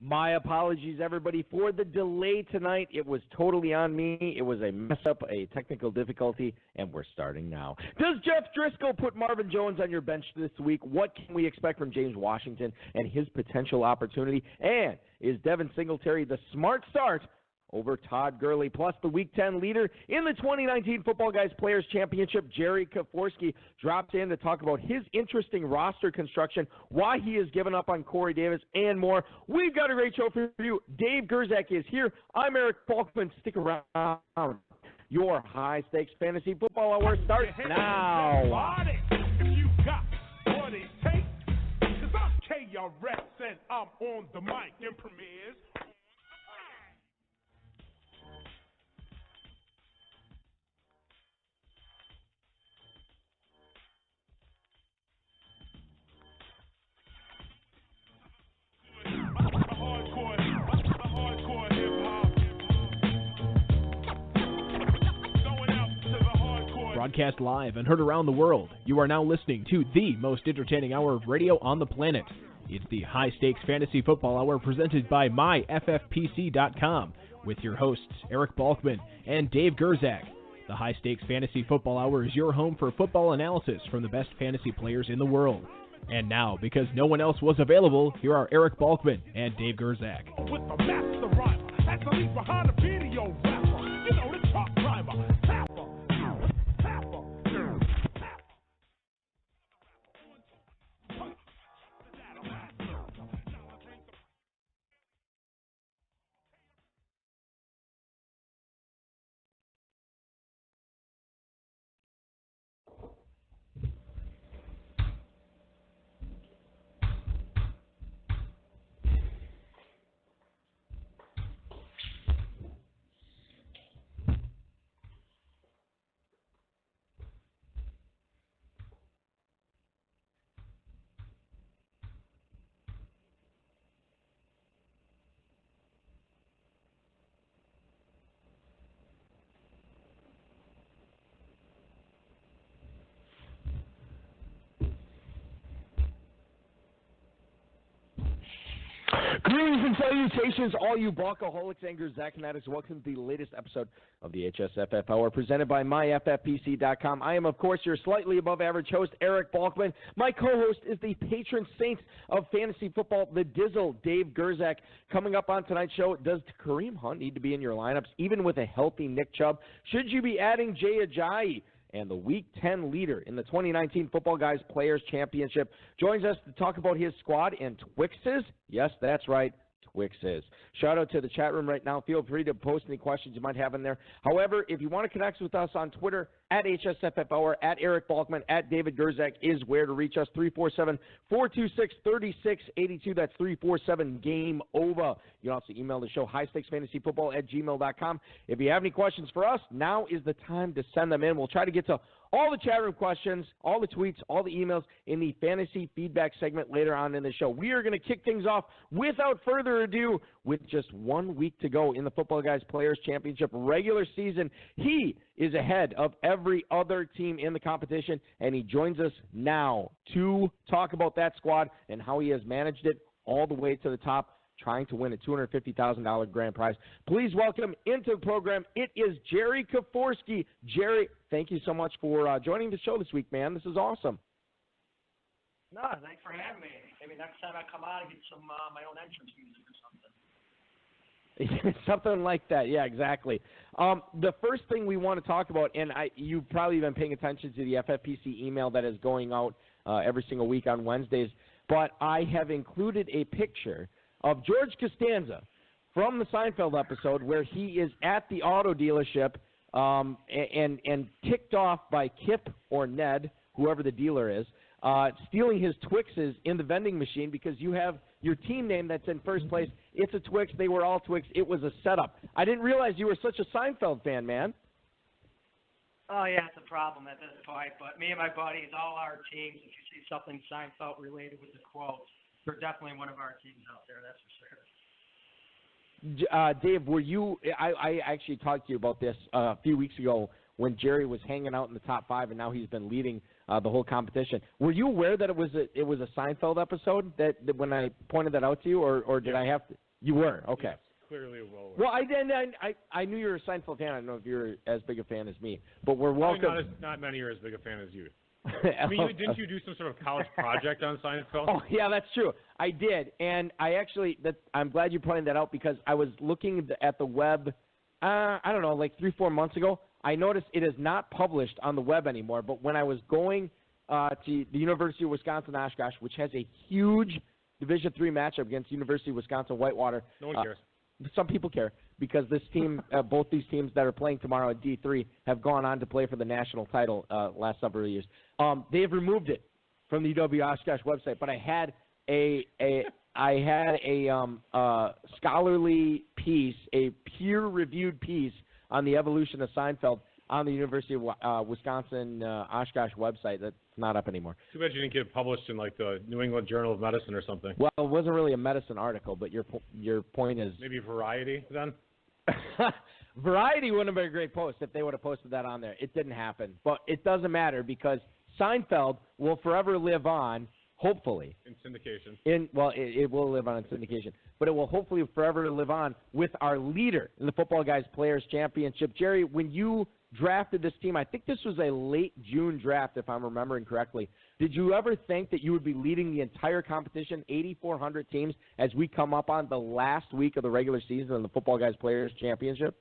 My apologies, everybody, for the delay tonight. It was totally on me. It was a mess-up, a technical difficulty, and we're starting now. Does Jeff Driscoll put Marvin Jones on your bench this week? What can we expect from James Washington and his potential opportunity? And is Devin Singletary the smart start over Todd Gurley? Plus, the Week 10 leader in the 2019 Football Guys Players Championship, Jerry Kaforski, drops in to talk about his interesting roster construction, why he has given up on Corey Davis, and more. We've got a great show for you. Dave Gerzak is here. I'm Eric Falkman. Stick around. Your high-stakes fantasy football hour starts now. You got what it takes, 'cause I'm KRS and I'm on the mic and premieres. Broadcast live and heard around the world, you are now listening to the most entertaining hour of radio on the planet. It's the High Stakes Fantasy Football Hour presented by MyFFPC.com with your hosts Eric Balkman and Dave Gerzak. The High Stakes Fantasy Football Hour is your home for football analysis from the best fantasy players in the world. And now, because no one else was available, here are Eric Balkman and Dave Gerzak. With the master rhymer, that's the lead behind the video rapper. You know the truck driver, tapper. Greetings and salutations, all you Balkaholics and Gerzak fanatics. Welcome to the latest episode of the HSFF Hour, presented by MyFFPC.com. I am, of course, your slightly above average host, Eric Balkman. My co-host is the patron saint of fantasy football, the Dizzle, Dave Gerzak. Coming up on tonight's show, does Kareem Hunt need to be in your lineups, even with a healthy Nick Chubb? Should you be adding Jay Ajayi? And the Week 10 leader in the 2019 Football Guys Players Championship joins us to talk about his squad and Twixes. Yes, that's right, Twixes. Shout out to the chat room right now. Feel free to post any questions you might have in there. However, if you want to connect with us on Twitter, at HSFF Hour, at Eric Balkman, at David Gerzak is where to reach us. 347-426-3682. That's 347-GAME-OVA. You can also email the show, highstakesfantasyfootball@gmail.com. If you have any questions for us, now is the time to send them in. We'll try to get to all the chat room questions, all the tweets, all the emails in the fantasy feedback segment later on in the show. We are going to kick things off without further ado with just 1 week to go in the Football Guys Players Championship regular season. He is ahead of every other team in the competition, and he joins us now to talk about that squad and how he has managed it all the way to the top, trying to win a $250,000 grand prize. Please welcome into the program, it is Jerry Kaforski. Jerry, thank you so much for joining the show this week, man. This is awesome. No, thanks for having me. Maybe next time I come on and get some my own entrance music or something. Something like that, yeah, exactly. The first thing we want to talk about, and you've probably been paying attention to the FFPC email that is going out every single week on Wednesdays, but I have included a picture of George Costanza from the Seinfeld episode where he is at the auto dealership and ticked off by Kip or Ned, whoever the dealer is, stealing his Twixes in the vending machine because you have your team name that's in first place. It's a Twix. They were all Twix. It was a setup. I didn't realize you were such a Seinfeld fan, man. Oh, yeah, it's a problem at this point. But me and my buddies, all our teams, if you see something Seinfeld related with the quotes, they're definitely one of our teams out there, that's for sure. Dave, were you – I actually talked to you about this a few weeks ago when Jerry was hanging out in the top five, and now he's been leading the whole competition. Were you aware that it was a Seinfeld episode that when I pointed that out to you, or did I have to? You were? Okay. Yes, clearly well. Well, I knew you were a Seinfeld fan. I don't know if you're as big a fan as me, but we're welcome. Not many are as big a fan as you. I mean, didn't you do some sort of college project on Seinfeld? Oh, yeah, that's true. I did, and I'm glad you pointed that out because I was looking at the web, I don't know, like 3-4 months ago. I noticed it is not published on the web anymore, but when I was going to the University of Wisconsin-Oshkosh, which has a huge Division III matchup against University of Wisconsin-Whitewater. No one cares. Some people care because this team, both these teams that are playing tomorrow at D3 have gone on to play for the national title last several years. They have removed it from the UW Oshkosh website, but I had a scholarly piece, a peer-reviewed piece on the evolution of Seinfeld on the University of Wisconsin Oshkosh website. That's not up anymore. Too bad you didn't get it published in like the New England Journal of Medicine or something. Well, it wasn't really a medicine article, but your point is maybe Variety then. Variety wouldn't have been a great post if they would have posted that on there. It didn't happen, but it doesn't matter because Seinfeld will forever live on. Hopefully. In syndication. It will live on in syndication, but it will hopefully forever live on with our leader in the Football Guys Players Championship. Jerry, when you drafted this team, I think this was a late June draft, if I'm remembering correctly. Did you ever think that you would be leading the entire competition, 8,400 teams, as we come up on the last week of the regular season in the Football Guys Players Championship?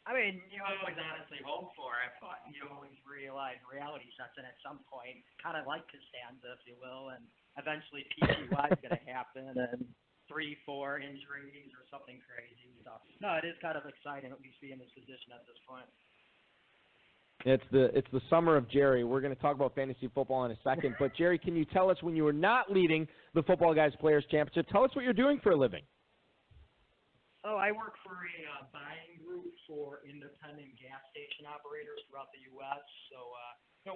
I mean, you always honestly hope for it, but you always realize reality sets in at some point, kind of like Costanza, if you will, and eventually PCY is going to happen, and 3-4 injuries or something crazy. So, no, it is kind of exciting at least be in this position at this point. It's the summer of Jerry. We're going to talk about fantasy football in a second, but Jerry, can you tell us when you were not leading the Football Guys Players Championship, tell us what you're doing for a living. Oh, I work for a buying group for independent gas station operators throughout the U.S. So,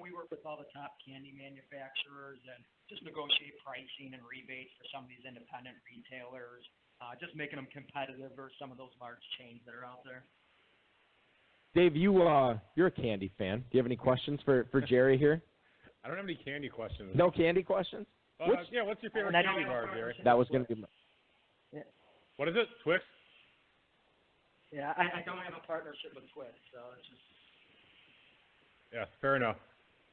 we work with all the top candy manufacturers and just negotiate pricing and rebates for some of these independent retailers, just making them competitive versus some of those large chains that are out there. Dave, you're a candy fan. Do you have any questions for Jerry here? I don't have any candy questions. No candy questions? What's your favorite candy bar, Jerry? That was going to be Yeah. What is it? Twix? Yeah, I don't have a partnership with Twix, so it's just. Yeah, fair enough.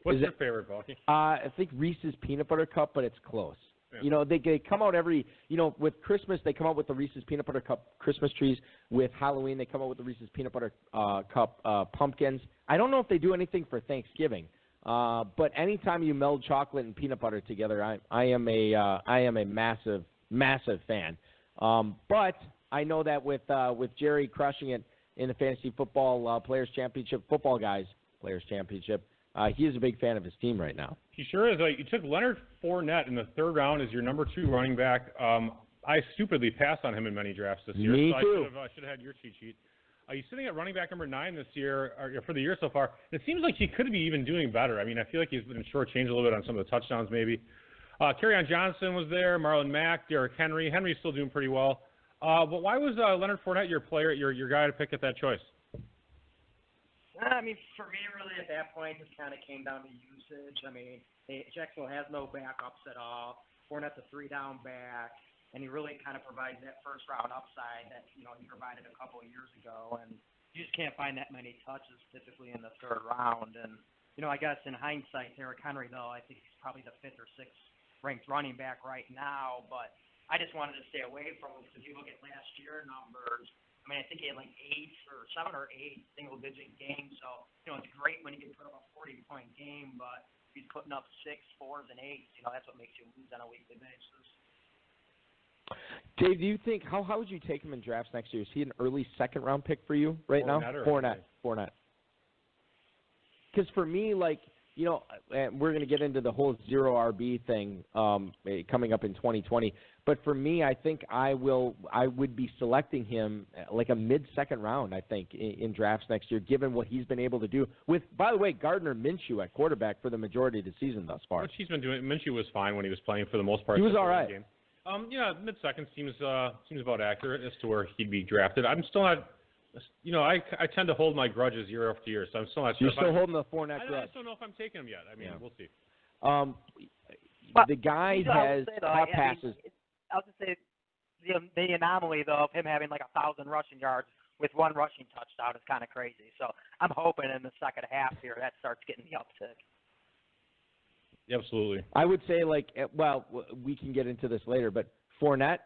What's your favorite, Balky? I think Reese's Peanut Butter Cup, but it's close. Yeah. They come out every, with Christmas, they come out with the Reese's Peanut Butter Cup Christmas trees. With Halloween, they come out with the Reese's Peanut Butter Cup pumpkins. I don't know if they do anything for Thanksgiving, but anytime you meld chocolate and peanut butter together, I am a massive, massive fan. But I know that with Jerry crushing it in the Fantasy Football Players Championship, Football Guys Players Championship, he is a big fan of his team right now. He sure is. You took Leonard Fournette in the third round as your number 2 running back. I stupidly passed on him in many drafts this year. Me too. I should have had your cheat sheet. He's sitting at running back number 9 this year, or for the year so far. It seems like he could be even doing better. I mean, I feel like he's been shortchanged a little bit on some of the touchdowns maybe. Kerryon Johnson was there, Marlon Mack, Derrick Henry. Henry's still doing pretty well. But why was Leonard Fournette your player, your guy to pick at that choice? I mean, for me, really, at that point, it kind of came down to usage. I mean, Jacksonville has no backups at all. Fournette's a 3-down back, and he really kind of provides that first-round upside that, he provided a couple of years ago. And you just can't find that many touches typically in the third round. And, I guess in hindsight, Derrick Henry, though, I think he's probably the 5th or 6th ranked running back right now. But I just wanted to stay away from him because if you look at last year numbers, I mean, I think he had like 7 or 8 single-digit games. So, it's great when you can put up a 40-point game, but if he's putting up 6s, 4s, and 8s, that's what makes you lose on a weekly basis. Dave, do you think how would you take him in drafts next year? Is he an early second-round pick for you right now? Fournette. Because for me, we're going to get into the whole zero RB thing coming up in 2020. But for me, I think I would be selecting him like a mid-second round, I think, in drafts next year, given what he's been able to do with, by the way, Gardner Minshew at quarterback for the majority of the season thus far. Which he's been doing. Minshew was fine when he was playing for the most part. He was all right. Game. Mid-second seems about accurate as to where he'd be drafted. I'm still not. I tend to hold my grudges year after year, so I'm still not sure. You're still holding the Fournette grudge. I just don't know if I'm taking him yet. I mean, we'll see. The guy has top passes. I'll just say the anomaly though of him having like 1,000 rushing yards with one rushing touchdown is kind of crazy. So I'm hoping in the second half here that starts getting the uptick. Absolutely. I would say, we can get into this later, but Fournette,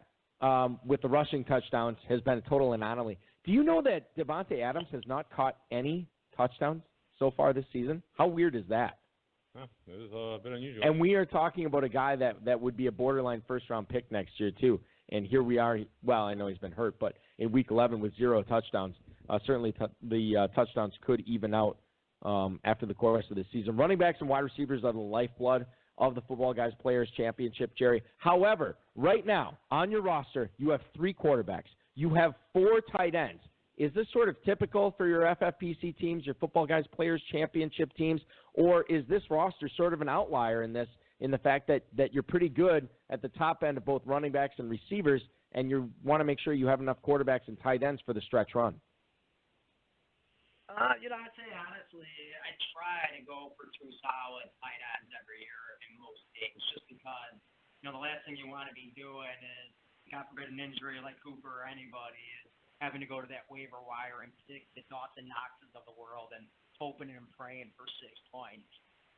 with the rushing touchdowns, has been a total anomaly. Do you know that Devontae Adams has not caught any touchdowns so far this season? How weird is that? It was a bit unusual. And we are talking about a guy that would be a borderline first-round pick next year, too. And here we are. Well, I know he's been hurt, but in Week 11 with 0 touchdowns, certainly the touchdowns could even out after the course of the season. Running backs and wide receivers are the lifeblood of the Football Guys Players Championship, Jerry. However, right now on your roster, you have 3 quarterbacks. You have 4 tight ends. Is this sort of typical for your FFPC teams, your Football Guys Players Championship teams, or is this roster sort of an outlier in the fact that you're pretty good at the top end of both running backs and receivers, and you want to make sure you have enough quarterbacks and tight ends for the stretch run? I'd say honestly, I try to go for 2 solid tight ends every year in most games, just because the last thing you want to be doing is, God forbid, an injury like Cooper or anybody is having to go to that waiver wire and pick the Dawson Knoxes of the world and hoping and praying for 6 points.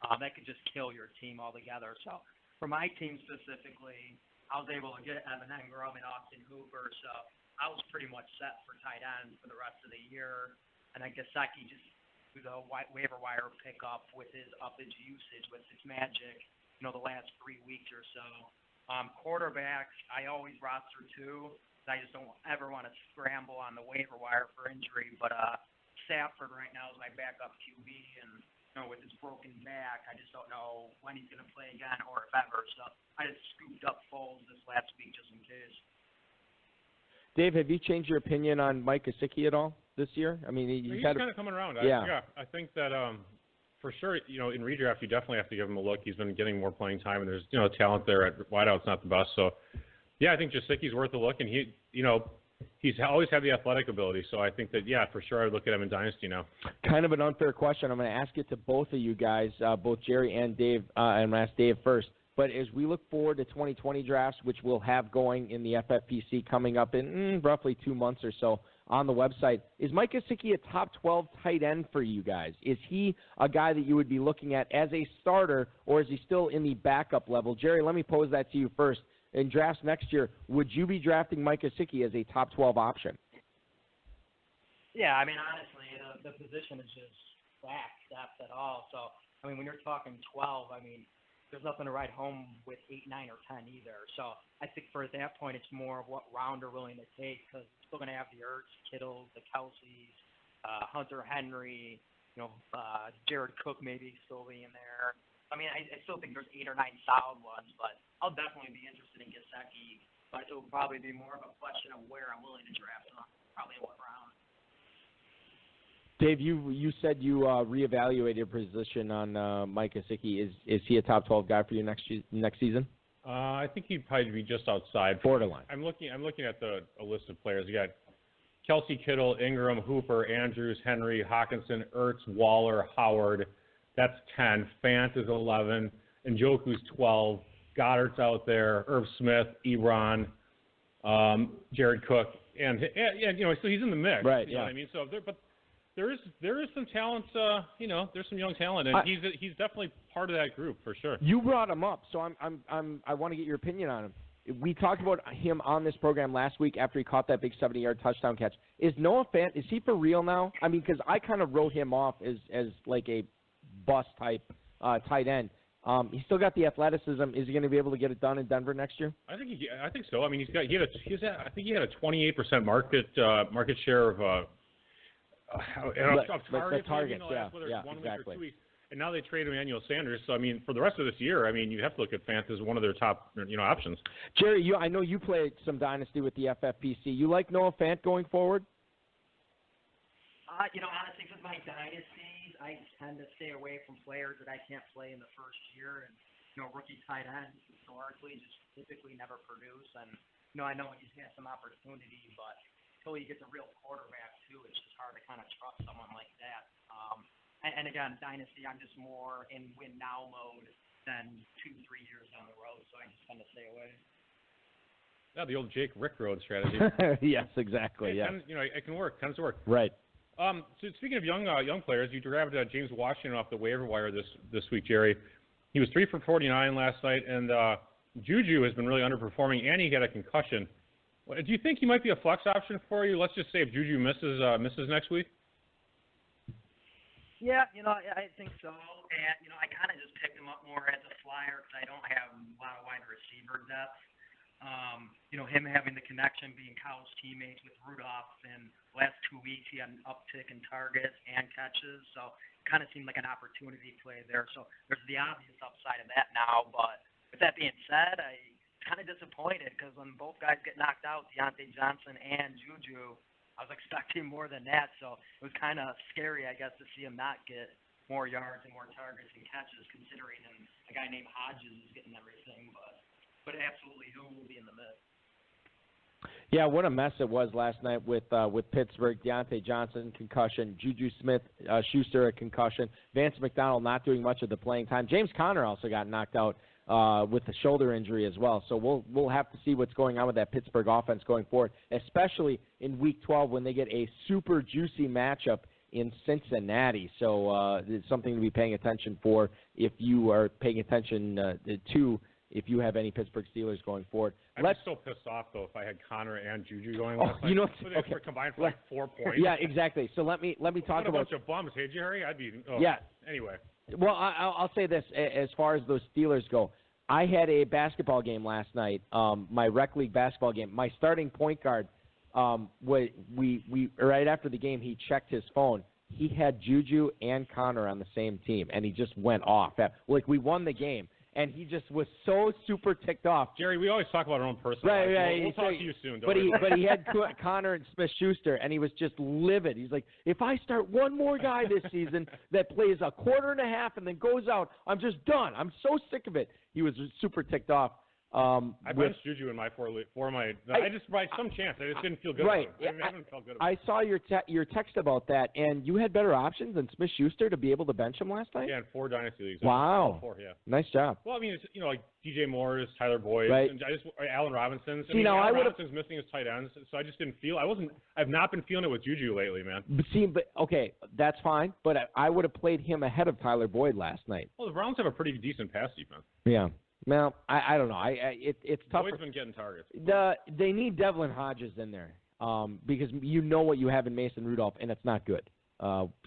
That could just kill your team altogether. So for my team specifically, I was able to get Evan Engram and Austin Hooper, so I was pretty much set for tight ends for the rest of the year. And I guess Gesicki just do the waiver wire pickup with his uppage usage, with his magic, the last 3 weeks or so. Quarterbacks, I always roster 2. I just don't ever want to scramble on the waiver wire for injury. But Stafford right now is my backup QB, and with his broken back, I just don't know when he's going to play again or if ever. So I just scooped up Foles this last week just in case. Dave, have you changed your opinion on Mike Gesicki at all this year? I mean, he's kind of coming around. Yeah. I think that for sure, in redraft, you definitely have to give him a look. He's been getting more playing time, and there's talent there at wideout's not the best. So, yeah, I think Gesicki's worth a look, and he's always had the athletic ability. So I think that, yeah, for sure, I would look at him in Dynasty now. Kind of an unfair question. I'm going to ask it to both of you guys, both Jerry and Dave. I'm going to ask Dave first. But as we look forward to 2020 drafts, which we'll have going in the FFPC coming up in roughly 2 months or so on the website, is Mike Gesicki a top 12 tight end for you guys? Is he a guy that you would be looking at as a starter, or is he still in the backup level? Jerry, let me pose that to you first. In drafts next year, would you be drafting Mike Gesicki as a top 12 option? Yeah, I mean, honestly, the position is just stacked at all. So, I mean, when you're talking 12, I mean, there's nothing to write home with 8, 9, or 10 either. So I think for that point, it's more of what round they're willing to take, because it's still going to have the Ertz, Kittles, the Kelseys, Hunter Henry, Jared Cook maybe still being there. I mean, I still think there's 8 or 9 solid ones, but I'll definitely be interested in Gesicki. But it will probably be more of a question of where I'm willing to draft him, probably what round. Dave, you said you reevaluated your position on Mike Gesicki. Is he a top 12 guy for you next season? I think he'd probably be just outside. Borderline. I'm looking at a list of players. You got Kelsey, Kittle, Ingram, Hooper, Andrews, Henry, Hawkinson, Ertz, Waller, Howard. That's 10. Fant is 11. Njoku's 12. Goddard's out there. Irv Smith, Ebron, Jared Cook, and so he's in the mix. Right. You know what I mean? So there is some talent. There's some young talent, and he's definitely part of that group for sure. You brought him up, so I want to get your opinion on him. We talked about him on this program last week after he caught that big 70-yard touchdown catch. Is Noah Fant, is he for real now? I mean, because I kind of wrote him off as like a bust type tight end. He's still got the athleticism. Is he going to be able to get it done in Denver next year? I think so. I mean, I think he had a 28% market share of targets. Yeah, exactly. 2 weeks. And now they trade Emmanuel Sanders. So, I mean, for the rest of this year, I mean, you have to look at Fant as one of their top, options. Jerry, I know you played some Dynasty with the FFPC. You like Noah Fant going forward? Honestly, with my Dynasties, I tend to stay away from players that I can't play in the first year. And, rookie tight ends historically just typically never produce. And, I know he's got some opportunity, but until you get the real quarterback, too, it's just hard to kind of trust someone like that. And again, Dynasty, I'm just more in win-now mode than 2-3 years down the road, so I just tend to stay away. Yeah, the old Jake Rick Road strategy. Yes, exactly. Yeah. It can work. Tends to work. Right. So speaking of young players, you drafted James Washington off the waiver wire this week, Jerry. He was 3 for 49 last night, and Juju has been really underperforming, and he had a concussion. Do you think he might be a flex option for you? Let's just say if Juju misses next week. Yeah, I think so. And, I kind of just picked him up more as a flyer because I don't have a lot of wide receiver depth. Him having the connection, being college teammates with Rudolph, and last 2 weeks he had an uptick in targets and catches. So it kind of seemed like an opportunity play there. So there's the obvious upside of that now. But with that being said, I'm kind of disappointed because when both guys get knocked out, Deontay Johnson and Juju, I was expecting more than that, so it was kind of scary, I guess, to see him not get more yards and more targets and catches, considering a guy named Hodges is getting everything. But absolutely, who will be in the mix? Yeah, what a mess it was last night with Pittsburgh. Deontay Johnson, concussion. Juju Smith-Schuster, a concussion. Vance McDonald not doing much of the playing time. James Conner also got knocked out with the shoulder injury as well. So we'll have to see what's going on with that Pittsburgh offense going forward, especially in Week 12 when they get a super juicy matchup in Cincinnati. So it's something to be paying attention for if you are paying attention to if you have any Pittsburgh Steelers going forward. I'd be so pissed off, though, if I had Connor and Juju going last night. Okay. Combined for like 4 points. Yeah, exactly. So let me talk about. What a bunch of bums, hey, Jerry? I'd be. Oh. Yeah. Anyway. Well, I'll say this as far as those Steelers go. I had a basketball game last night, my rec league basketball game. My starting point guard, we right after the game, he checked his phone. He had Juju and Connor on the same team, and he just went off. Like, we won the game. And he just was so super ticked off. Jerry, we always talk about our own personal lives. Right. We'll talk to you soon. But he had Connor and Smith-Schuster, and he was just livid. He's like, if I start one more guy this season that plays a quarter and a half and then goes out, I'm just done. I'm so sick of it. He was super ticked off. I benched Juju in my I just by some chance. I just didn't feel good. Right. I haven't felt good about I saw your text about that, and you had better options than Smith-Schuster to be able to bench him last night? Yeah, in 4 dynasty leagues. Wow. 4, yeah. Nice job. Well, I mean, it's, like DJ Morris, Tyler Boyd, right. and Allen Robinson. Allen Robinson's missing his tight ends, so I just didn't feel. I've not been feeling it with Juju lately, man. But okay, that's fine. But I would have played him ahead of Tyler Boyd last night. Well, the Browns have a pretty decent pass defense. Yeah. Well, I don't know. It's tough. Boyd's been getting targets. They need Devlin Hodges in there because you know what you have in Mason Rudolph, and it's not good.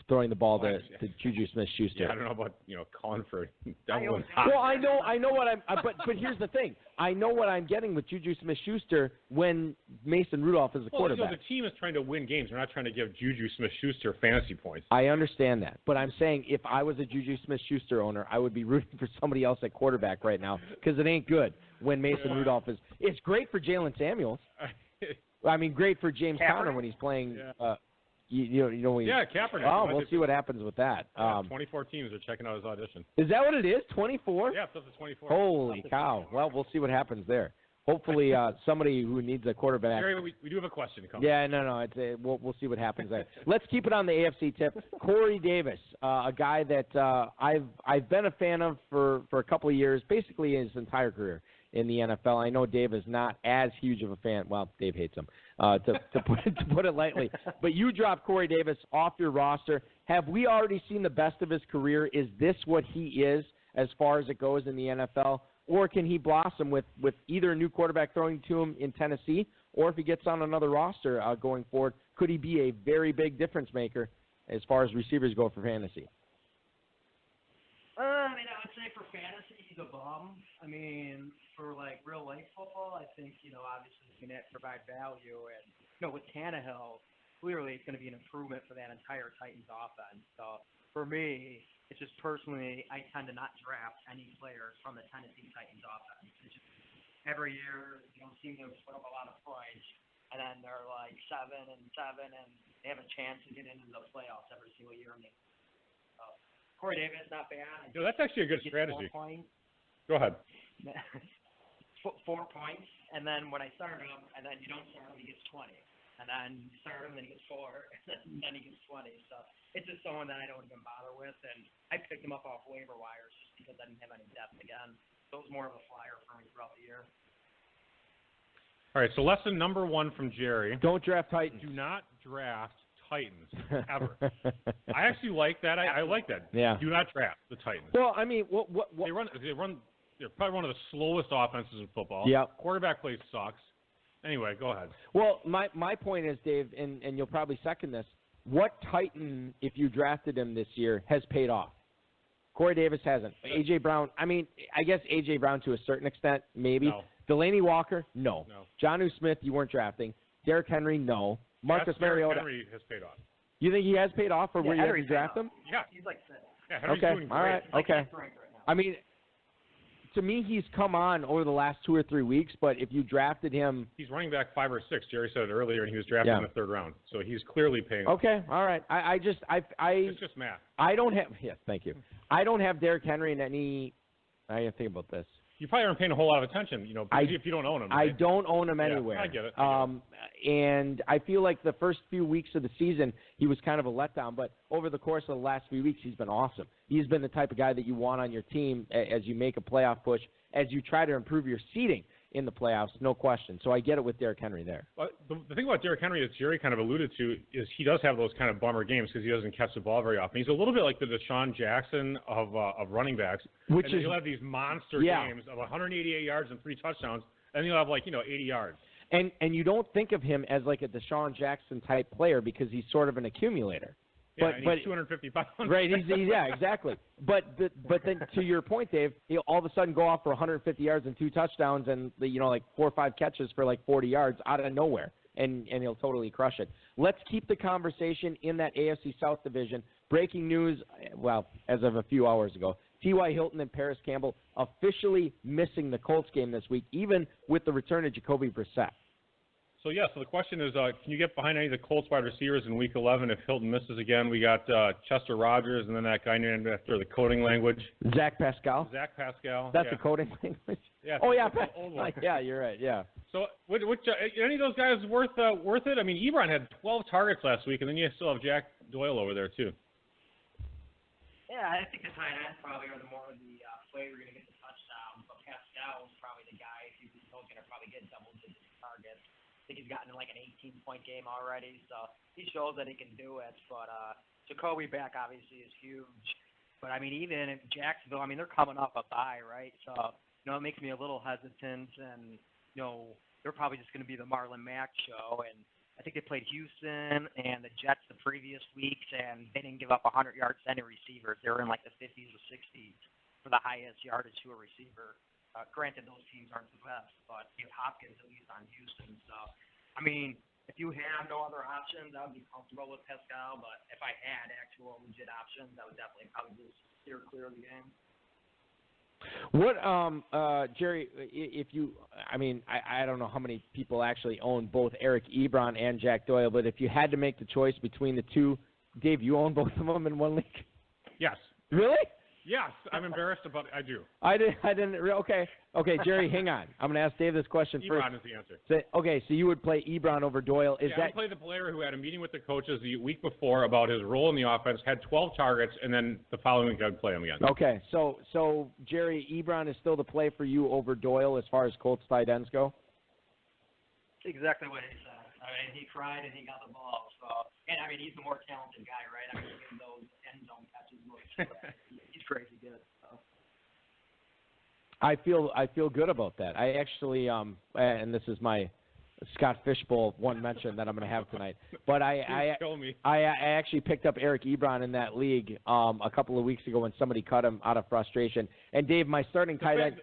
Throwing the ball to Juju Smith-Schuster. Yeah, I don't know about calling for Devlin Hodges. Well, I know what I'm. But here's the thing. I know what I'm getting with Juju Smith-Schuster when Mason Rudolph is the quarterback. The team is trying to win games. They're not trying to give Juju Smith-Schuster fantasy points. I understand that, but I'm saying if I was a Juju Smith-Schuster owner, I would be rooting for somebody else at quarterback right now because it ain't good when Mason Rudolph is. It's great for Jalen Samuels. I mean, great for James Conner when he's playing. Yeah. Kaepernick. Oh, we'll see what happens with that. 24 teams are checking out his audition. Is that what it is? 24? Yeah, it's up to 24. Holy cow! Well, we'll see what happens there. Hopefully, somebody who needs a quarterback. Jerry, we do have a question coming. Yeah, no. We'll see what happens there. Let's keep it on the AFC tip. Corey Davis, a guy that I've been a fan of for a couple of years, basically his entire career in the NFL. I know Dave is not as huge of a fan. Well, Dave hates him, to put it lightly. But you dropped Corey Davis off your roster. Have we already seen the best of his career? Is this what he is as far as it goes in the NFL? Or can he blossom with either a new quarterback throwing to him in Tennessee, or if he gets on another roster going forward, could he be a very big difference maker as far as receivers go for fantasy? I would say for fantasy, he's a bum. I mean, for real life football, I think obviously he's going to provide value, and with Tannehill, clearly it's going to be an improvement for that entire Titans offense. So for me, it's just personally, I tend to not draft any players from the Tennessee Titans offense. It's just every year you don't seem to put up a lot of points, and then they're 7-7, and they have a chance to get into the playoffs every single year. Corey Davis, not bad. That's actually a good strategy. 4 points. Go ahead. 4 points, and then when I start him, and then you don't start him, he gets 20. And then you start him, then he gets 4, and then he gets 20. So it's just someone that I don't even bother with, and I picked him up off waiver wires just because I didn't have any depth again. So it was more of a flyer for me throughout the year. All right, so lesson number 1 from Jerry. Don't draft Titans. Do not draft Titans ever. I actually like that. I like that. Yeah. Do not draft the Titans. Well, I mean, what? They run. They're probably one of the slowest offenses in football. Yeah. Quarterback play sucks. Anyway, go ahead. Well, my point is, Dave, and you'll probably second this. What Titan, if you drafted him this year, has paid off? Corey Davis hasn't. A.J. Brown, I mean, I guess A.J. Brown to a certain extent, maybe. No. Delaney Walker, no. No. Jonnu Smith, you weren't drafting. Derrick Henry, no. Marcus Mariota. Henry has paid off. You think he has paid off, or were you having to draft him? Yeah. He's like 6. Yeah, Henry's Okay, doing great. all right, Like okay. 6th ranked right now. I mean, to me, he's come on over the last 2 or 3 weeks, but if you drafted him. He's running back 5 or 6. Jerry said it earlier, and he was drafted in the 3rd round. So he's clearly paying off. Okay, all right. It's just math. I don't have. Yes, thank you. I don't have Derrick Henry in any. I didn't think about this. You probably aren't paying a whole lot of attention, if you don't own him. Right? I don't own him anywhere. I get it. And I feel like the first few weeks of the season, he was kind of a letdown. But over the course of the last few weeks, he's been awesome. He's been the type of guy that you want on your team as you make a playoff push, as you try to improve your seeding in the playoffs, no question. So I get it with Derrick Henry there. The thing about Derrick Henry, as Jerry kind of alluded to, is he does have those kind of bummer games because he doesn't catch the ball very often. He's a little bit like the Deshaun Jackson of running backs. He'll have these monster games of 188 yards and 3 touchdowns, and he'll have 80 yards. And you don't think of him as like a Deshaun Jackson type player because he's sort of an accumulator. Yeah, but he's 250 pounds. Right, yeah, exactly. But then to your point, Dave, he'll all of a sudden go off for 150 yards and 2 touchdowns and 4 or 5 catches for 40 yards out of nowhere, and he'll totally crush it. Let's keep the conversation in that AFC South division. Breaking news, well, as of a few hours ago, T.Y. Hilton and Paris Campbell officially missing the Colts game this week, even with the return of Jacoby Brissett. So the question is, can you get behind any of the Colts wide receivers in Week 11 if Hilton misses again? We got Chester Rogers and then that guy named after the coding language. Zach Pascal. That's a coding language? Yeah. Oh, yeah. Yeah, you're right, yeah. So which any of those guys worth it? I mean, Ebron had 12 targets last week, and then you still have Jack Doyle over there, too. Yeah, I think the tight ends probably are the more of the play we're going to get the touchdown. But Pascal is probably the guy who's going to probably get double-digit targets. I think he's gotten an 18-point game already, so he shows that he can do it. But Jacoby back obviously is huge. But, I mean, even in Jacksonville, they're coming off a bye, right? So, it makes me a little hesitant. And, they're probably just going to be the Marlon Mack show. And I think they played Houston and the Jets the previous weeks, and they didn't give up 100 yards to any receivers. They were in the 50s or 60s for the highest yardage to a receiver. Granted, those teams aren't the best, but you have Hopkins at least on Houston. So, if you have no other options, I would be comfortable with Pascal. But if I had actual legit options, I would definitely probably just steer clear of the game. What, Jerry, if you, I don't know how many people actually own both Eric Ebron and Jack Doyle, but if you had to make the choice between the two, Dave, you own both of them in one league? Yes. Really? Yes, I'm embarrassed about it. I do. I didn't. Okay, Jerry, hang on. I'm going to ask Dave this question first. Ebron is the answer. So you would play Ebron over Doyle. I would play the player who had a meeting with the coaches the week before about his role in the offense, had 12 targets, and then the following week I would play him again. Okay, so Jerry, Ebron is still the play for you over Doyle as far as Colts tight ends go? Exactly what he said. He cried and he got the ball. So, and he's the more talented guy, right? Getting those end zone catches he's crazy good. So. I feel good about that. I actually and this is my Scott Fishbowl one mention that I'm going to have tonight. But I actually picked up Eric Ebron in that league a couple of weeks ago when somebody cut him out of frustration. And Dave, my starting tight end.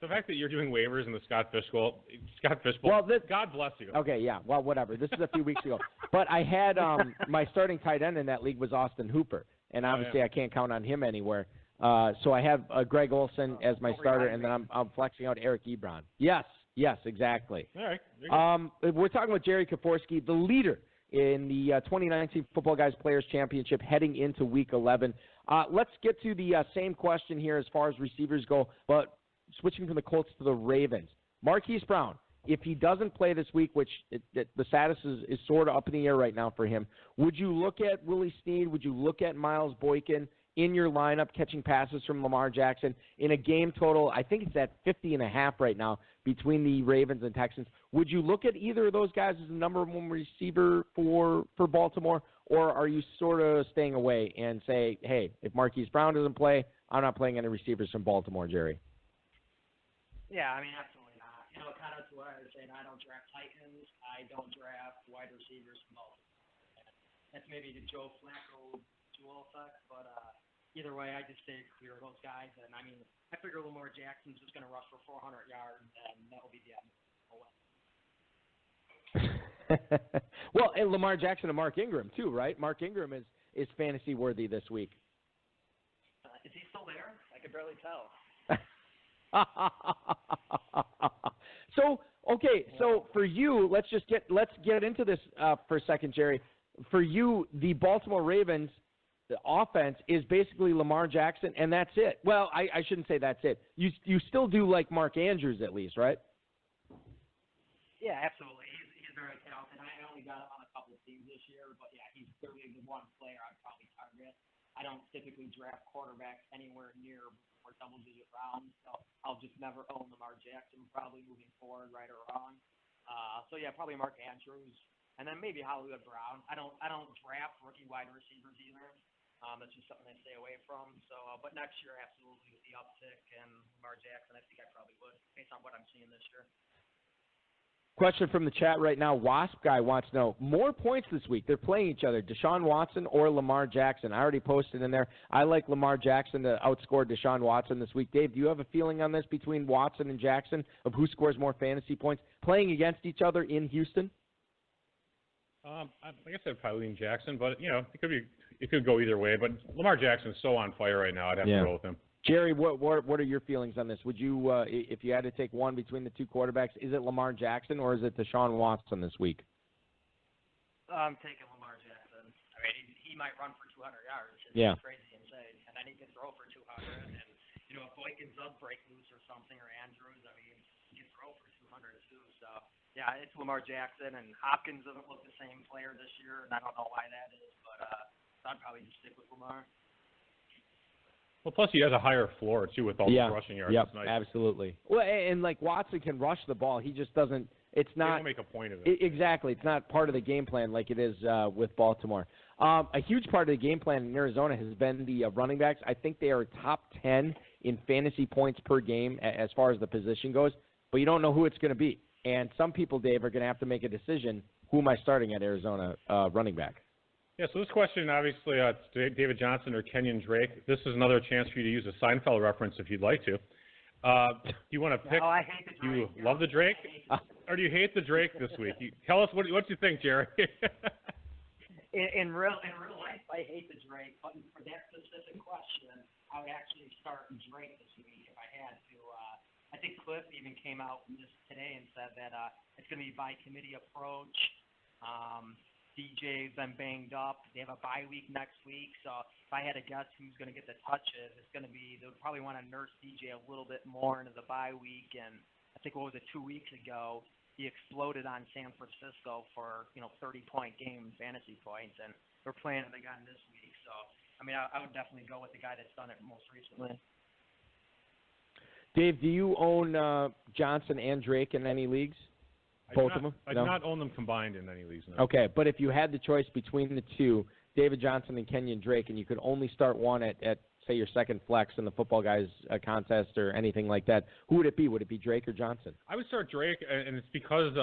The fact that you're doing waivers in the Scott Fishbowl. Well, God bless you. Okay, yeah. Well, whatever. This is a few weeks ago. But I had my starting tight end in that league was Austin Hooper, and obviously I can't count on him anywhere. So I have Greg Olsen as my starter, and then I'm flexing out Eric Ebron. Yes, exactly. All right. We're talking about Jerry Kaforski, the leader in the 2019 Football Guys Players Championship heading into Week 11. Let's get to the same question here as far as receivers go, but switching from the Colts to the Ravens. Marquise Brown, if he doesn't play this week, which the status is sort of up in the air right now for him, would you look at Willie Snead? Would you look at Miles Boykin in your lineup catching passes from Lamar Jackson in a game total. I think it's at 50.5 right now between the Ravens and Texans. Would you look at either of those guys as the number one receiver for Baltimore, or are you sort of staying away and say, hey, if Marquise Brown doesn't play, I'm not playing any receivers from Baltimore, Jerry? Yeah, I mean, absolutely not. You know, kind of what I was saying, I don't draft Titans. I don't draft wide receivers from Baltimore. That's maybe the Joe Flacco dual effect, but either way, I just stay clear of those guys. And, I mean, I figure Lamar Jackson's just going to rush for 400 yards, and that will be the end. Well, and Lamar Jackson and Mark Ingram, too, right? Mark Ingram is fantasy worthy this week. Is he still there? I could barely tell. So for you, let's get into this for a second, Jerry. For you, the Baltimore Ravens, the offense is basically Lamar Jackson, and that's it. Well, I shouldn't say that's it. You still do like Mark Andrews at least, right? Yeah, absolutely. He's very talented. I only got him on a couple of teams this year, but yeah, he's clearly the one player I'd probably target. I don't typically draft quarterbacks anywhere near or double-digit rounds, so I'll just never own Lamar Jackson probably moving forward, right or wrong. So yeah, probably Mark Andrews, and then maybe Hollywood Brown. I don't draft rookie wide receivers either. That's just something I stay away from. So, but next year, absolutely with the uptick and Lamar Jackson, I think I probably would based on what I'm seeing this year. Question from the chat right now. Wasp Guy wants to know, more points this week. They're playing each other, Deshaun Watson or Lamar Jackson. I already posted in there. I like Lamar Jackson to outscore Deshaun Watson this week. Dave, do you have a feeling on this between Watson and Jackson of who scores more fantasy points playing against each other in Houston? I guess I'd probably lean Jackson, but, you know, it could go either way. But Lamar Jackson is so on fire right now, I'd have to go with him. Jerry, what are your feelings on this? Would you, if you had to take one between the two quarterbacks, is it Lamar Jackson or is it Deshaun Watson this week? I'm taking Lamar Jackson. I mean, he might run for 200 yards. It's crazy insane. And then he can throw for 200. And, you know, if Boykins does break loose or something, or Andrews, I mean, he can throw for 200 too. So, yeah, it's Lamar Jackson. And Hopkins doesn't look the same player this year, and I don't know why that is. But I'd probably just stick with Lamar. Well, plus he has a higher floor, too, with all the rushing yards. Yep, nice. Absolutely. Well, and like Watson can rush the ball. He just doesn't – it's not – They don't make a point of it. Exactly. It's not part of the game plan like it is with Baltimore. A huge part of the game plan in Arizona has been the running backs. I think they are top 10 in fantasy points per game as far as the position goes, but you don't know who it's going to be. And some people, Dave, are going to have to make a decision, who am I starting at Arizona running back? Yeah, so this question, obviously, it's David Johnson or Kenyon Drake. This is another chance for you to use a Seinfeld reference if you'd like to. Do you want to pick? Oh, I hate the Drake. Do you love the Drake? Or do you hate the Drake this week? Tell us what you think, Jerry. in real life, I hate the Drake, but for that specific question, I would actually start Drake this week if I had to. I think Cliff even came out just today and said that it's going to be by committee approach. DJ's been banged up. They have a bye week next week. So if I had to guess who's going to get the touches, it's going to be, they'll probably want to nurse DJ a little bit more into the bye week. And I think, 2 weeks ago, he exploded on San Francisco for, 30-point game fantasy points. And they're playing him again this week. So, I mean, I would definitely go with the guy that's done it most recently. Dave, do you own Johnson and Drake in any leagues? Both of them? I do not own them combined in any leagues. No. Okay, but if you had the choice between the two, David Johnson and Kenyon Drake, and you could only start one at say, your second flex in the Football Guys contest or anything like that, who would it be? Would it be Drake or Johnson? I would start Drake, and it's because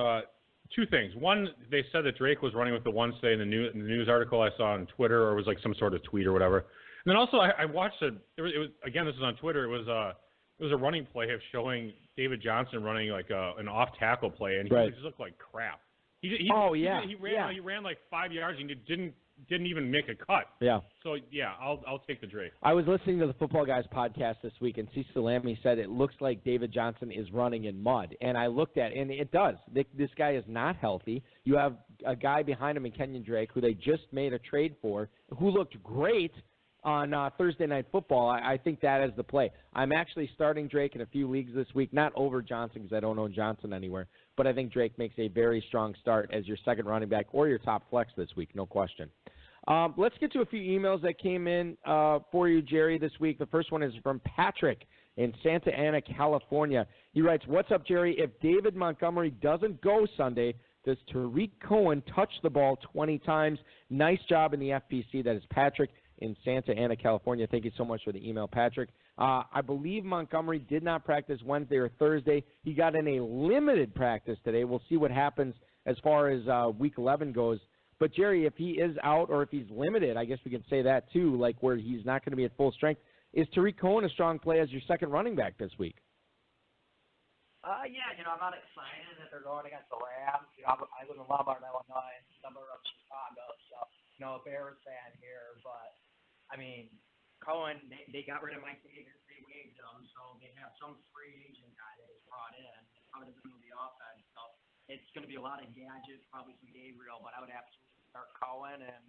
two things. One, they said that Drake was running with the ones today in the news article I saw on Twitter, or it was like some sort of tweet or whatever. And then also I watched it. It was again, this is on Twitter. It was a running play of showing David Johnson running like an off tackle play, and he just looked like crap. He ran like 5 yards and didn't even make a cut. Yeah. So yeah, I'll take the Drake. I was listening to the Football Guys podcast this week, and Cecil Lammy said it looks like David Johnson is running in mud, and I looked at it, and it does. This guy is not healthy. You have a guy behind him in Kenyon Drake, who they just made a trade for, who looked great on Thursday Night Football. I think that is the play. I'm actually starting Drake in a few leagues this week, not over Johnson because I don't own Johnson anywhere, but I think Drake makes a very strong start as your second running back or your top flex this week, no question. Let's get to a few emails that came in for you, Jerry, this week. The first one is from Patrick in Santa Ana, California. He writes, "What's up, Jerry? If David Montgomery doesn't go Sunday, does Tariq Cohen touch the ball 20 times? Nice job in the FPC." That is Patrick in Santa Ana, California. Thank you so much for the email, Patrick. I believe Montgomery did not practice Wednesday or Thursday. He got in a limited practice today. We'll see what happens as far as Week 11 goes. But, Jerry, if he is out or if he's limited, I guess we can say that too, like where he's not going to be at full strength. Is Tariq Cohen a strong play as your second running back this week? Yeah, I'm not excited that they're going against the Rams. I live in Lombard, Illinois, suburb of Chicago, so, a Bears fan here. But, Cohen, they got rid of Mike Davis. They waived him, so they have some free agent guy that is brought in. Probably doesn't know the offense, so it's going to be a lot of gadgets, probably some Gabriel, but I would absolutely start Cohen, and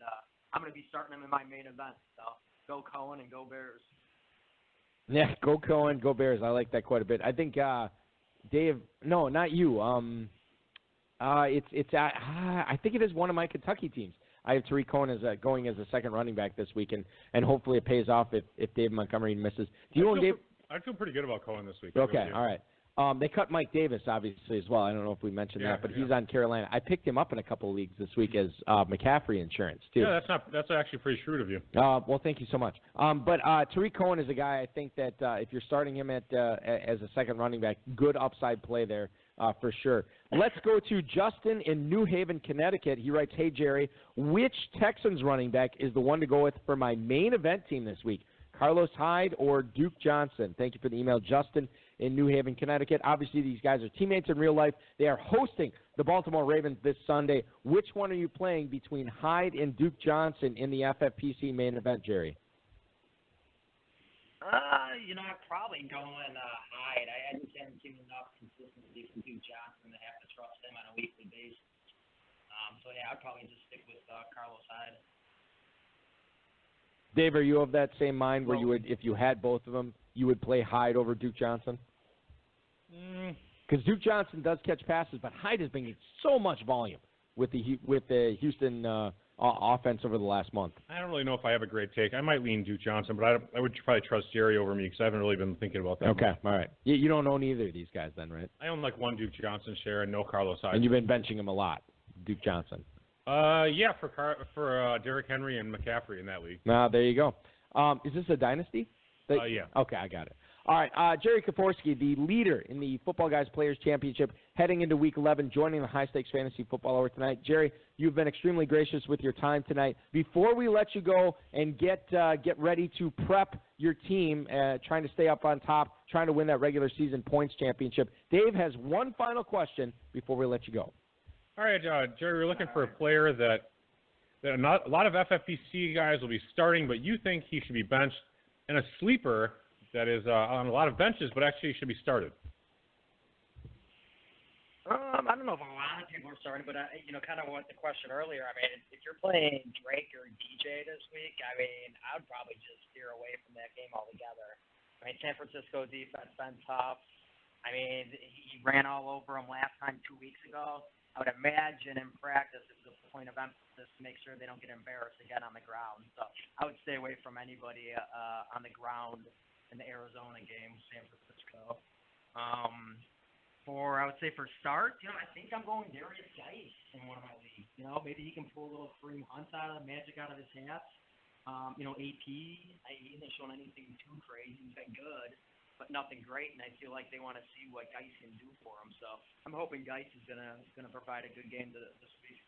I'm going to be starting him in my main event. So go Cohen and go Bears. Yeah, go Cohen, go Bears. I like that quite a bit. I think Dave, no, not you. I think it is one of my Kentucky teams. I have Tariq Cohen as going as a second running back this week, and hopefully it pays off if Dave Montgomery misses. Do you own Dave? I feel pretty good about Cohen this week. Okay, all right. They cut Mike Davis, obviously, as well. I don't know if we mentioned that, but he's on Carolina. I picked him up in a couple of leagues this week as McCaffrey insurance, too. Yeah, that's actually pretty shrewd of you. Well, thank you so much. But Tariq Cohen is a guy I think that if you're starting him as a second running back, good upside play there for sure. Let's go to Justin in New Haven, Connecticut. He writes, "Hey, Jerry, which Texans running back is the one to go with for my main event team this week? Carlos Hyde or Duke Johnson?" Thank you for the email, Justin in New Haven, Connecticut. Obviously, these guys are teammates in real life. They are hosting the Baltimore Ravens this Sunday. Which one are you playing between Hyde and Duke Johnson in the FFPC main event, Jerry? I'm probably going Hyde. I just haven't seen enough consistency from Duke Johnson to have to trust him on a weekly basis. I'd probably just stick with Carlos Hyde. Dave, are you of that same mind where you would, if you had both of them, you would play Hyde over Duke Johnson? Because Duke Johnson does catch passes, but Hyde has been getting so much volume with the Houston offense over the last month. I don't really know if I have a great take. I might lean Duke Johnson, but I would probably trust Jerry over me because I haven't really been thinking about that. Okay, much. All right. You don't own either of these guys then, right? I own like one Duke Johnson share and no Carlos Hyde. And you've been benching him a lot, Duke Johnson. Yeah, for Derrick Henry and McCaffrey in that league. There you go. Is this a dynasty? Yeah. Okay, I got it. All right, Jerry Kaforski, the leader in the Football Guys Players Championship, heading into Week 11, joining the High Stakes Fantasy Football Hour tonight. Jerry, you've been extremely gracious with your time tonight. Before we let you go and get ready to prep your team, trying to stay up on top, trying to win that regular season points championship, Dave has one final question before we let you go. All right, Jerry, we're looking for a player that a lot of FFPC guys will be starting, but you think he should be benched, and a sleeper that is on a lot of benches, but actually should be started. I don't know if a lot of people are starting, but kind of what the question earlier. If you're playing Drake or DJ this week, I would probably just steer away from that game altogether. San Francisco defense been tough. He ran all over them last time 2 weeks ago. I would imagine in practice it's a point of emphasis to make sure they don't get embarrassed again on the ground. So I would stay away from anybody on the ground in the Arizona game, San Francisco. For start, I think I'm going Darius Geis in one of my leagues. Maybe he can pull a little Kareem Hunt magic out of his hat. AP, he hasn't shown anything too crazy. He's been good, but nothing great, and I feel like they want to see what Geis can do for him. So I'm hoping Geis is gonna provide a good game this week.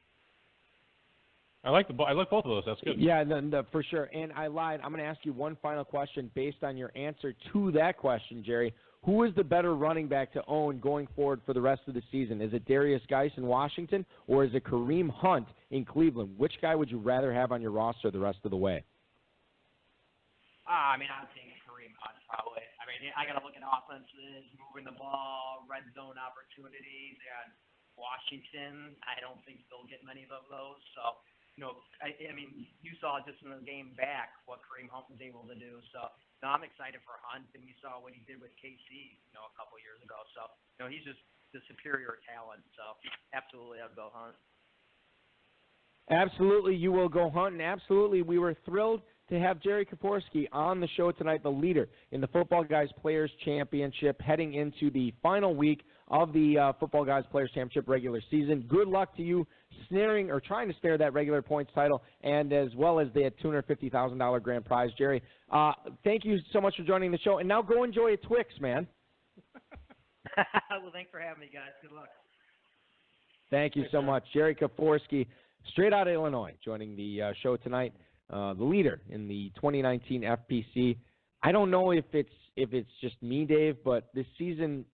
I like both of those. That's good. Yeah, for sure. And I lied. I'm going to ask you one final question based on your answer to that question, Jerry. Who is the better running back to own going forward for the rest of the season? Is it Darius Geis in Washington, or is it Kareem Hunt in Cleveland? Which guy would you rather have on your roster the rest of the way? I'm thinking Kareem Hunt probably. I got to look at offenses, moving the ball, red zone opportunities, and Washington. I don't think they'll get many of those. So. You saw just in the game back what Kareem Hunt was able to do. So, I'm excited for Hunt, and you saw what he did with KC, a couple of years ago. So, he's just the superior talent. So, absolutely, I'd go Hunt. Absolutely, you will go hunting. Absolutely, we were thrilled to have Jerry Kaforski on the show tonight, the leader in the Football Guys Players Championship, heading into the final week of the Football Guys Players Championship regular season. Good luck to you trying to snare that regular points title, and as well as the $250,000 grand prize. Jerry, thank you so much for joining the show, and now go enjoy a Twix, man. Well, thanks for having me, guys. Good luck. Thank you so much. Jerry Kaforski, straight out of Illinois, joining the show tonight, the leader in the 2019 FPC. I don't know if it's just me, Dave, but this season,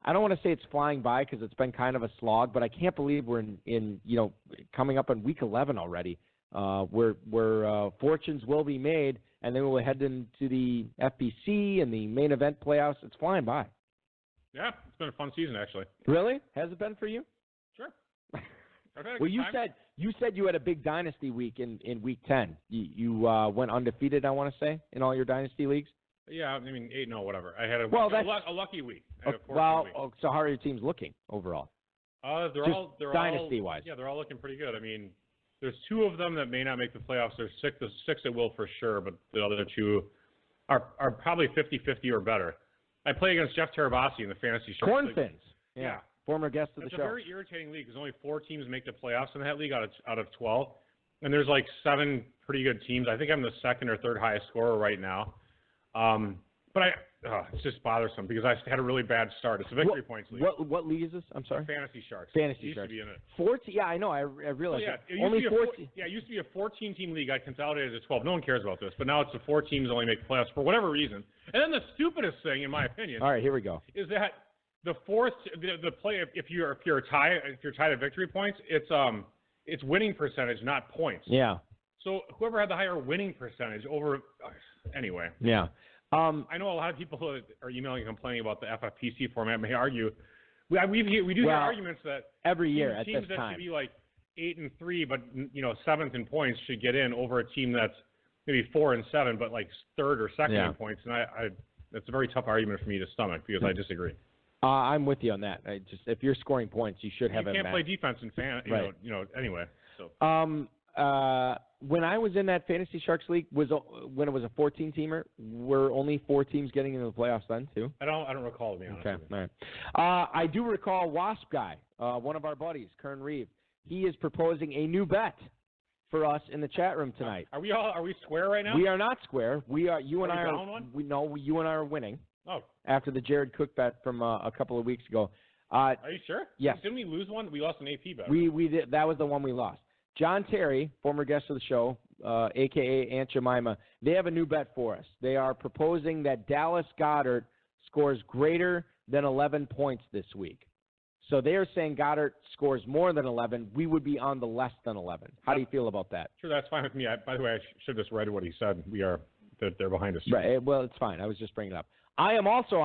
I don't want to say it's flying by because it's been kind of a slog, but I can't believe we're in coming up on week 11 already, where fortunes will be made, and then we'll head into the FPC and the main event playoffs. It's flying by. Yeah, it's been a fun season, actually. Really? Has it been for you? Sure. Well, you said you had a big dynasty week in week 10. You went undefeated, I want to say, in all your dynasty leagues. Yeah, I mean 8-0, whatever. I had a lucky week. So how are your teams looking overall? They're all dynasty-wise. Yeah, they're all looking pretty good. I mean, there's 2 of them that may not make the playoffs. There's 6 that will for sure, but the other 2 are probably 50-50 or better. I play against Jeff Terabasi in the Fantasy Sharks Corn League. Fins. Yeah. Former guest of the show. It's a very irritating league because only 4 teams make the playoffs in that league out of 12. And there's like 7 pretty good teams. I think I'm the 2nd or 3rd highest scorer right now. But it's just bothersome because I had a really bad start. It's a victory points league. What league is this? I'm sorry. Fantasy Sharks. Fantasy Sharks. Used to be in it. 14. Yeah, I know. I realize. It only 14. Yeah, it used to be a 14-team league. I consolidated it to 12. No one cares about this, but now it's the 4 teams only make the playoffs for whatever reason. And then the stupidest thing, in my opinion. All right, here we go. Is that the play if you're tied at victory points, it's winning percentage, not points. Yeah. So whoever had the higher winning percentage over, anyway. Yeah. I know a lot of people are emailing and complaining about the FFPC format. May argue, we do hear arguments that every year at teams this that time should be like 8-3, but 7th in points should get in over a team that's maybe 4-7, but like 3rd or 2nd in points. And that's a very tough argument for me to stomach because I disagree. I'm with you on that. If you're scoring points, you should have. You can't play defense in anyway. So. When I was in that Fantasy Sharks League, when it was a 14-teamer, were only 4 teams getting into the playoffs then too? I don't recall, to be honest. Okay, all right. I do recall Wasp Guy, one of our buddies, Kern Reeve. He is proposing a new bet for us in the chat room tonight. Are we square right now? We are not square. We are. You and I down one? you and I are winning. Oh. After the Jared Cook bet from a couple of weeks ago. Are you sure? Yes. Didn't we lose one? We lost an AP bet. We did. That was the one we lost. John Terry, former guest of the show, a.k.a. Aunt Jemima, they have a new bet for us. They are proposing that Dallas Goedert scores greater than 11 points this week. So they are saying Goedert scores more than 11. We would be on the less than 11. How do you feel about that? Sure, that's fine with me. By the way, I should have just read what he said. They're behind us. Right. Well, it's fine. I was just bringing it up. I am also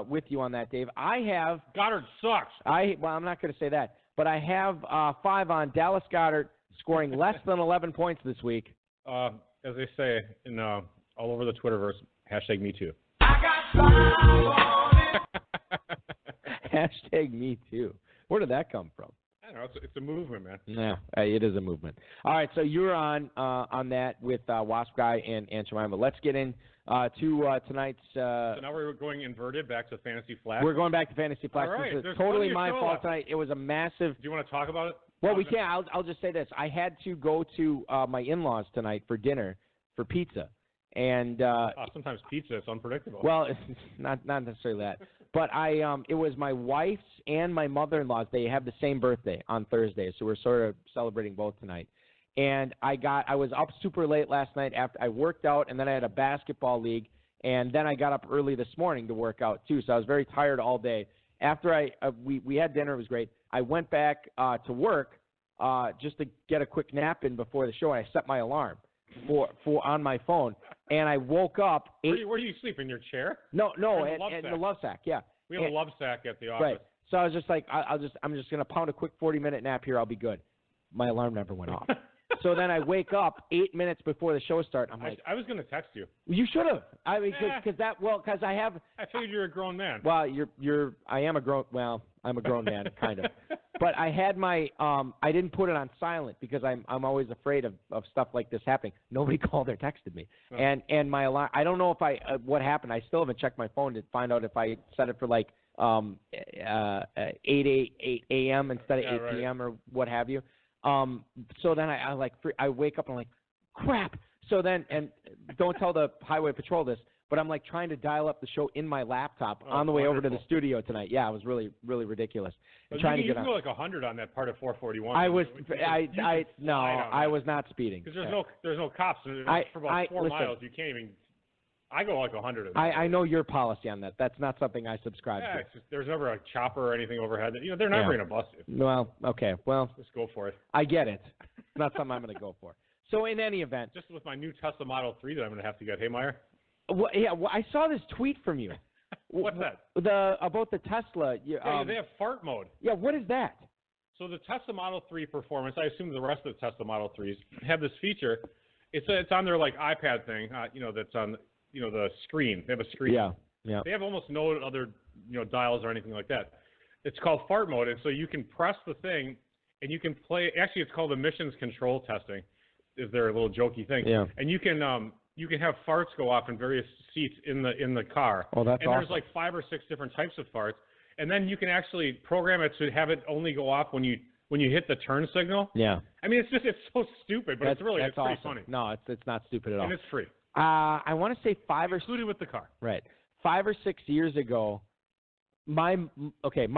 with you on that, Dave. I have Goddard sucks. I'm not going to say that. But I have 5 on Dallas Goedert scoring less than 11 points this week. As they say in all over the Twitterverse, #MeToo. #MeToo. Where did that come from? I don't know. It's a movement, man. Yeah, it is a movement. All right, so you're on that with Wasp Guy and Aunt Jemima. Let's get in to tonight's. So now we're going inverted back to Fantasy Flash. We're going back to Fantasy Flash. All right. This is totally my fault tonight. It was a massive. Do you want to talk about it? Well, we can. I'll just say this. I had to go to my in-laws tonight for dinner for pizza, and sometimes pizza is unpredictable. Well, it's not necessarily that, but it was my wife's and my mother-in-law's. They have the same birthday on Thursday, so we're sort of celebrating both tonight. And I was up super late last night after I worked out, and then I had a basketball league, and then I got up early this morning to work out too. So I was very tired all day. After we had dinner, it was great. I went back to work just to get a quick nap in before the show, and I set my alarm for on my phone, and I woke up. Where do you sleep, in your chair? No, in the love sack. Yeah, we have a love sack at the office. Right. So I was just like, I'm just gonna pound a quick 40-minute nap here. I'll be good. My alarm never went off. So then I wake up 8 minutes before the show starts. I'm like, I was gonna text you. You should have. I mean, because I have. I figured you're a grown man. Well, I'm a grown man, kind of. But I had my I didn't put it on silent because I'm always afraid of stuff like this happening. Nobody called or texted me, and my alarm. I don't know if what happened. I still haven't checked my phone to find out if I set it for like 8 a.m. instead of 8 p.m. or what have you. So then I wake up and I'm like, crap. So then, and don't tell the highway patrol this, but I'm like trying to dial up the show in my laptop on the way over to the studio tonight. Yeah, it was really, really ridiculous. But trying you to get can go like 100 on that part of 441. I was not speeding. Because there's no cops. For about 4 miles, you can't even. I go like 100. I know your policy on that. That's not something I subscribe to. It's just, there's never a chopper or anything overhead. They're never going to bust you. Well, okay. Well, just go for it. I get it. It's not something I'm going to go for. So in any event. Just with my new Tesla Model 3 that I'm going to have to get. Hey, Meyer? I saw this tweet from you. What's that? About the Tesla. They have fart mode. Yeah, what is that? So the Tesla Model 3 Performance, I assume the rest of the Tesla Model 3s have this feature. It's on their like iPad thing, that's on the screen. They have a screen. Yeah. They have almost no other dials or anything like that. It's called fart mode, and so you can press the thing, and you can play. Actually, it's called emissions control testing. Is their little jokey thing? Yeah. And you can have farts go off in various seats in the car. Oh, that's awesome. And there's like 5 or 6 different types of farts, and then you can actually program it to have it only go off when you hit the turn signal. Yeah. I mean, it's so stupid, but it's pretty awesome. funny. No, it's not stupid at all. And it's free. I want to say included with the car. Right. 5 or 6 years ago, my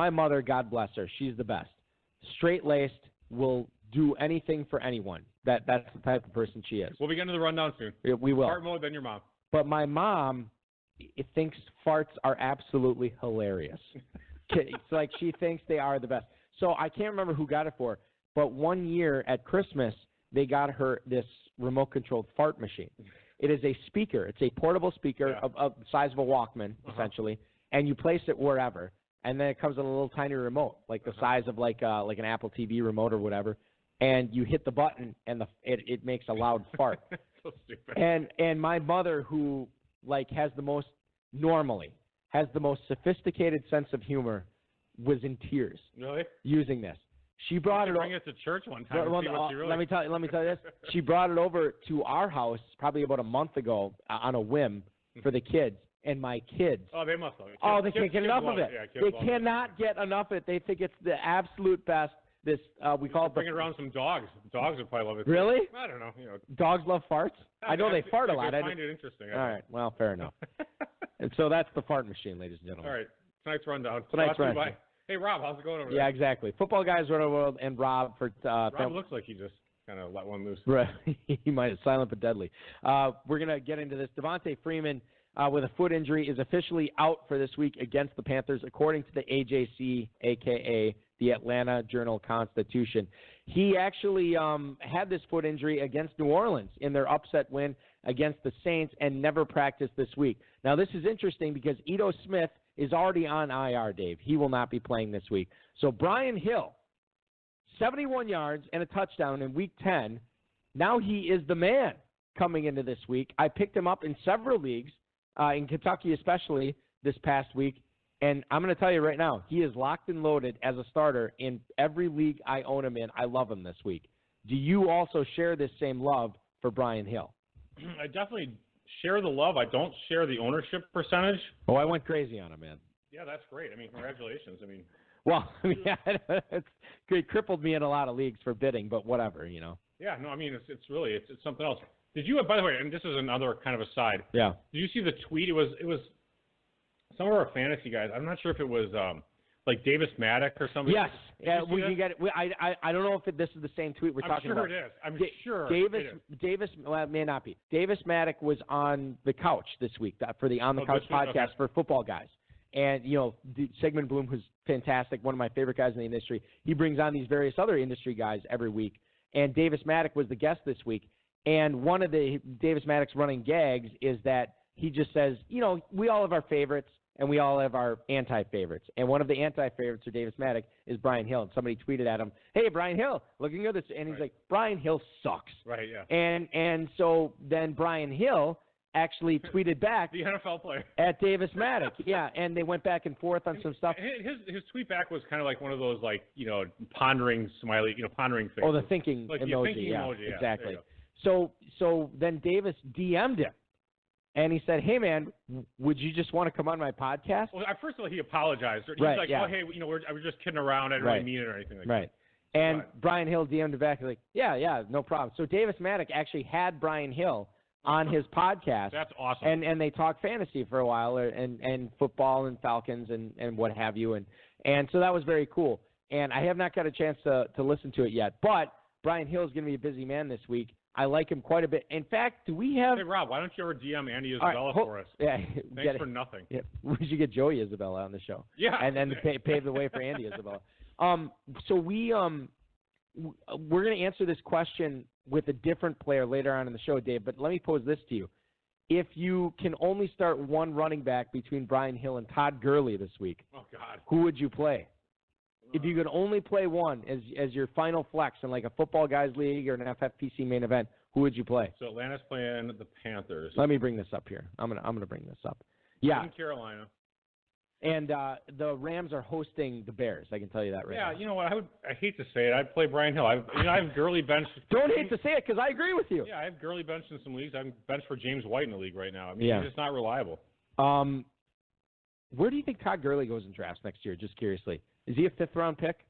mother, God bless her, she's the best. Straight-laced, will do anything for anyone. That's the type of person she is. We'll be getting to the rundown soon. We will. Fart mode, then your mom. But my mom thinks farts are absolutely hilarious. It's like she thinks they are the best. So I can't remember who got it for, but one year at Christmas, they got her this remote-controlled fart machine. It is a speaker. It's a portable speaker of the size of a Walkman, essentially, and you place it wherever. And then it comes with a little tiny remote, like the size of like an Apple TV remote or whatever. And you hit the button, and it makes a loud fart. So stupid. And my mother, who has the most sophisticated sense of humor, was in tears. Really? Using this. She brought it. Bring it to church one time. Let me tell you this. She brought it over to our house probably about a month ago on a whim for the kids. And my kids. Oh, they must love it. They can't get enough of it. They cannot get enough of it. They think it's the absolute best. This we call it. Bring it around some dogs. Dogs would probably love it. Really? I don't know. Dogs love farts. I know they fart a lot. They find it interesting. All right. Well, fair enough. And so that's the fart machine, ladies and gentlemen. All right. Tonight's rundown. Hey, Rob, how's it going over there? Yeah, exactly. Football Guys Around the World and Rob for. Rob looks like he just kind of let one loose. Right. He might have silent but deadly. We're gonna get into this. Devontae Freeman, with a foot injury, is officially out for this week against the Panthers, according to the AJC, a.k.a. the Atlanta Journal-Constitution. He actually had this foot injury against New Orleans in their upset win against the Saints and never practiced this week. Now, this is interesting because Ito Smith is already on IR, Dave. He will not be playing this week. So Brian Hill, 71 yards and a touchdown in Week 10. Now he is the man coming into this week. I picked him up in several leagues, in Kentucky especially, this past week. And I'm going to tell you right now, he is locked and loaded as a starter in every league I own him in. I love him this week. Do you also share this same love for Brian Hill? I definitely share the love. I don't share the ownership percentage. Oh, I went crazy on him, man. Yeah, that's great. I mean, congratulations. Well, it crippled me in a lot of leagues for bidding, but whatever, Yeah, no, I mean, it's really something else. Did you, by the way, and this is another kind of aside. Yeah. Did you see the tweet? It was some of our fantasy guys. I'm not sure if it was like Davis Maddock or somebody. Yes. Yeah, we can get it. I don't know if this is the same tweet we're talking about. I'm sure Davis, well, it may not be. Davis Maddock was on the couch this week for the On the Couch podcast for Football Guys. And, Sigmund Bloom, who's fantastic, one of my favorite guys in the industry, he brings on these various other industry guys every week. And Davis Maddock was the guest this week. And one of the Davis Maddock's running gags is that he just says, we all have our favorites and we all have our anti-favorites. And one of the anti-favorites for Davis Maddock is Brian Hill. And somebody tweeted at him, hey, Brian Hill, looking good. And he's like, Brian Hill sucks. Right, yeah. And so then Brian Hill actually tweeted back the NFL player at Davis Maddock. Yeah, and they went back and forth on some stuff. His tweet back was kind of like one of those pondering smiley, pondering things. Oh, the thinking like emoji. Thinking emoji. Yeah, exactly. So then Davis DM'd him, and he said, "Hey man, would you just want to come on my podcast?" Well, first of all, he apologized. He right, was like, yeah. "Oh, hey, I was just kidding around. I didn't really mean it or anything like that." Right. And Brian Hill DM'd back like, yeah, no problem. So Davis Maddock actually had Brian Hill on his podcast. That's awesome. And they talked fantasy for a while, and football and Falcons and what have you, and so that was very cool. And I have not got a chance to listen to it yet, but Brian Hill is going to be a busy man this week. I like him quite a bit. In fact, do we have? Hey Rob, why don't you ever DM Andy Isabella for us? Yeah, thanks for nothing. Yeah, we should get Joey Isabella on the show. Yeah, and then pave the way for Andy Isabella. So we're going to answer this question with a different player later on in the show, Dave. But let me pose this to you: if you can only start one running back between Brian Hill and Todd Gurley this week, oh God, who would you play? If you could only play one as your final flex in like a Football Guys League or an FFPC main event, who would you play? So Atlanta's playing the Panthers. Let me bring this up here. I'm gonna bring this up. Yeah. In Carolina. And the Rams are hosting the Bears. I can tell you that right now. Yeah, you know what? I hate to say it. I'd play Brian Hill. I have Gurley benched. Don't hate to say it because I agree with you. Yeah, I have Gurley benched in some leagues. I'm benched for James White in the league right now. I mean, yeah. He's just not reliable. Where do you think Todd Gurley goes in drafts next year? Just curiously, is he a 5th-round pick?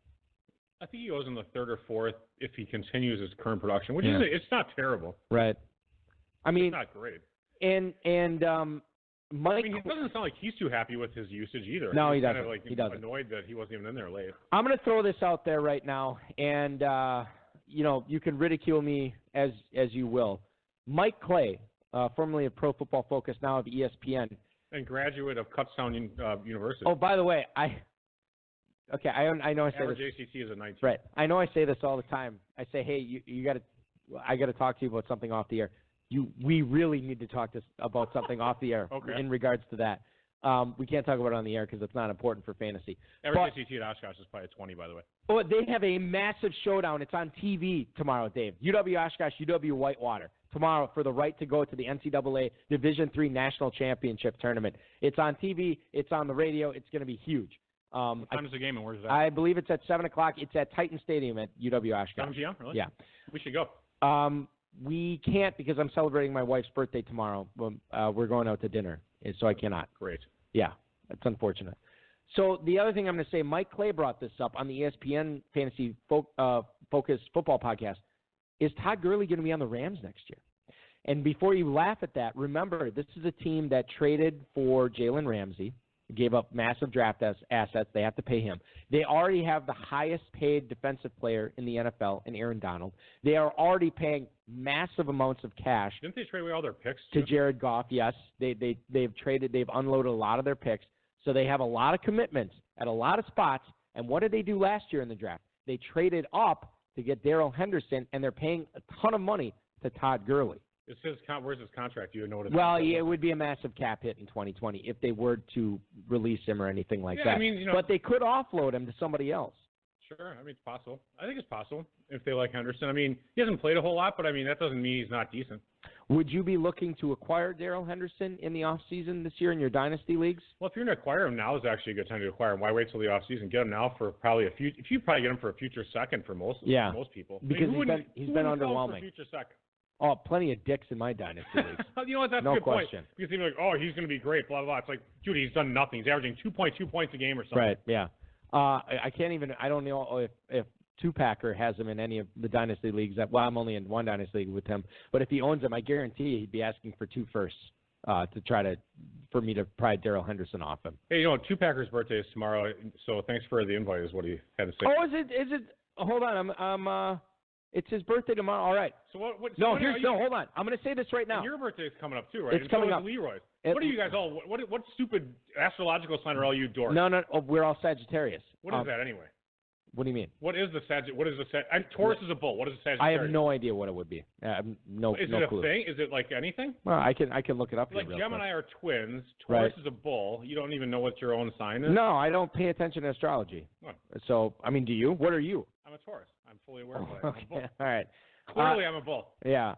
I think he goes in the 3rd or 4th if he continues his current production, which it's not terrible. Right. I mean, it's not great. And Mike, I mean, he doesn't sound like he's too happy with his usage either. No, he's he doesn't. Kind of like, he doesn't. Annoyed that he wasn't even in there late. I'm going to throw this out there right now, and you can ridicule me as you will. Mike Clay, formerly of Pro Football Focus, now of ESPN, and graduate of Kutztown University. Oh, by the way, I know I say Average this. ACT is a 19. Right. I know I say this all the time. I say, hey, I got to talk to you about something off the air. We really need to talk about something off the air in regards to that. We can't talk about it on the air because it's not important for fantasy. Average ACT at Oshkosh is probably a 20, by the way. Oh, they have a massive showdown. It's on TV tomorrow, Dave. UW Oshkosh, UW Whitewater tomorrow for the right to go to the NCAA Division III National Championship Tournament. It's on TV. It's on the radio. It's going to be huge. What time is the game and where's that? I believe it's at 7 o'clock. It's at Titan Stadium at UW Oshkosh. 7 p.m., really? Yeah. We should go. We can't because I'm celebrating my wife's birthday tomorrow. We're going out to dinner, so I cannot. Great. Yeah, it's unfortunate. So the other thing I'm going to say, Mike Clay brought this up on the ESPN Fantasy Focus Football Podcast. Is Todd Gurley going to be on the Rams next year? And before you laugh at that, remember, this is a team that traded for Jalen Ramsey, gave up massive draft assets. They have to pay him. They already have the highest paid defensive player in the NFL in Aaron Donald. They are already paying massive amounts of cash. Didn't they trade away all their picks to Jared Goff? Yes, they've unloaded a lot of their picks. So they have a lot of commitments at a lot of spots. And what did they do last year in the draft? They traded up to get Darrell Henderson, and they're paying a ton of money to Todd Gurley. Where's his contract? Do you notice? Well, yeah, it would be a massive cap hit in 2020 if they were to release him or anything like that. I mean, but they could offload him to somebody else. Sure. I mean, it's possible. I think it's possible if they like Henderson. I mean, he hasn't played a whole lot, but I mean, that doesn't mean he's not decent. Would you be looking to acquire Darrell Henderson in the offseason this year in your dynasty leagues? Well, if you're going to acquire him now is actually a good time to acquire him. Why wait till the offseason? Get him now for probably you probably get him for a future second for most people. Because he's been underwhelming. For future second? Oh, plenty of dicks in my dynasty leagues. You know what? That's no a good question. Point. Because people are like, oh, he's going to be great, blah, blah, blah. It's like, dude, he's done nothing. He's averaging 2.2 points a game or something. Right, yeah. I don't know if Two-Packer has him in any of the dynasty leagues. I'm only in one dynasty league with him. But if he owns him, I guarantee he'd be asking for 2 firsts for me to pry Darrell Henderson off him. Hey, Two-Packer's birthday is tomorrow, so thanks for the invite is what he had to say. Oh, is it? Hold on, it's his birthday tomorrow. All right. So what? Hold on. I'm going to say this right now. And your birthday is coming up too, right? It's coming up. Leroy's. What are you guys all? What stupid astrological sign are all you dorks? No. We're all Sagittarius. What is that anyway? What do you mean? What is the Taurus is a bull. What is a Sagittarius? I have no idea what it would be. No Is no it a clue. thing? Is it like anything? Well, I can look it up. Like Gemini are twins. Taurus is a bull. You don't even know what your own sign is? No, I don't pay attention to astrology. What? So, I mean, do you? What are you? I'm a Taurus. I'm fully aware of that. Okay. All right. Clearly, I'm a bull. Yeah.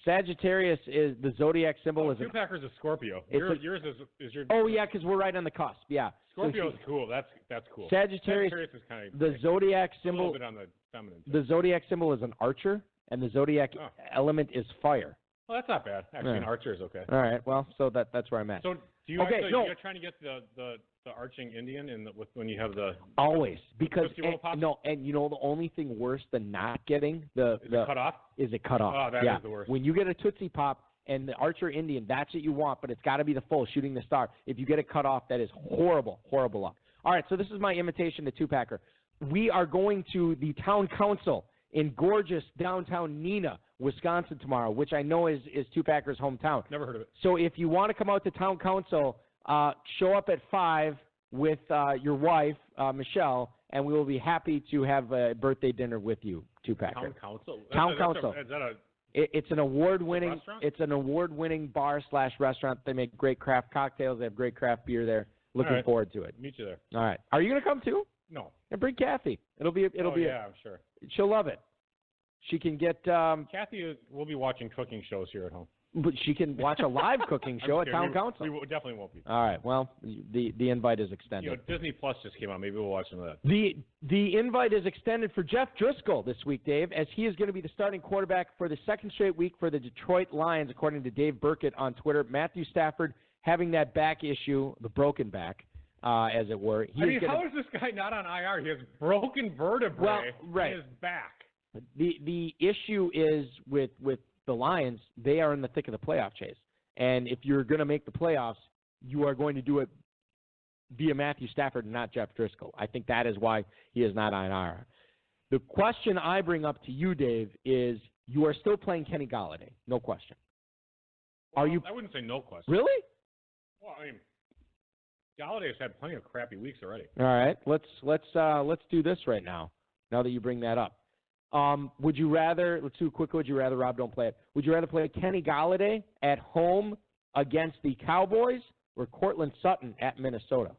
Sagittarius is the zodiac symbol. Is Two-packer's a Scorpio. Yours is your. Oh yeah, because we're right on the cusp. Yeah. Scorpio is cool. That's cool. Sagittarius is kind of the zodiac symbol. A little bit on the feminine side. The zodiac symbol is an archer, and the zodiac element is fire. Well, that's not bad. Actually, an archer is okay. All right. Well, so that's where I'm at. So do you you're trying to get the arching Indian when you have the always because and you know the only thing worse than not getting the cut off is it cut off. Oh, that is the worst. When you get a Tootsie Pop and the archer Indian, that's what you want, but it's got to be the full shooting the star. If you get it cut off, that is horrible luck. All right, so this is my invitation to Two-Packer. We are going to the town council in gorgeous downtown Neenah, Wisconsin tomorrow, which I know is Two-Packer's hometown. Never heard of it. So if you want to come out to town council, show up at 5 with your wife, Michelle, and we will be happy to have a birthday dinner with you, Two-Packer. Town council? Town council. Is that a It's an award-winning. restaurant? It's an award-winning bar/restaurant. They make great craft cocktails. They have great craft beer there. Looking forward to it. Meet you there. All right. Are you going to come too? No. And bring Kathy. It'll be. Yeah, I'm sure. She'll love it. She can get. Kathy will be watching cooking shows here at home. But she can watch a live cooking show at town council. We definitely won't be. All right. Well, the invite is extended. You know, Disney Plus just came out. Maybe we'll watch some of that. The invite is extended for Jeff Driscoll this week, Dave, as he is going to be the starting quarterback for the second straight week for the Detroit Lions, according to Dave Burkett on Twitter. Matthew Stafford having that back issue, the broken back, as it were. How is this guy not on IR? He has broken vertebrae in his back. The issue is with the Lions, they are in the thick of the playoff chase. And if you're going to make the playoffs, you are going to do it via Matthew Stafford and not Jeff Driscoll. I think that is why he is not on IR. The question I bring up to you, Dave, is you are still playing Kenny Golladay. No question. Well, I wouldn't say no question. Really? Well, I mean, Golladay has had plenty of crappy weeks already. All right. Let's do this right now that you bring that up. Would you rather, let's do quickly, would you rather, Rob, don't play it. Would you rather play Kenny Golladay at home against the Cowboys or Cortland Sutton at Minnesota?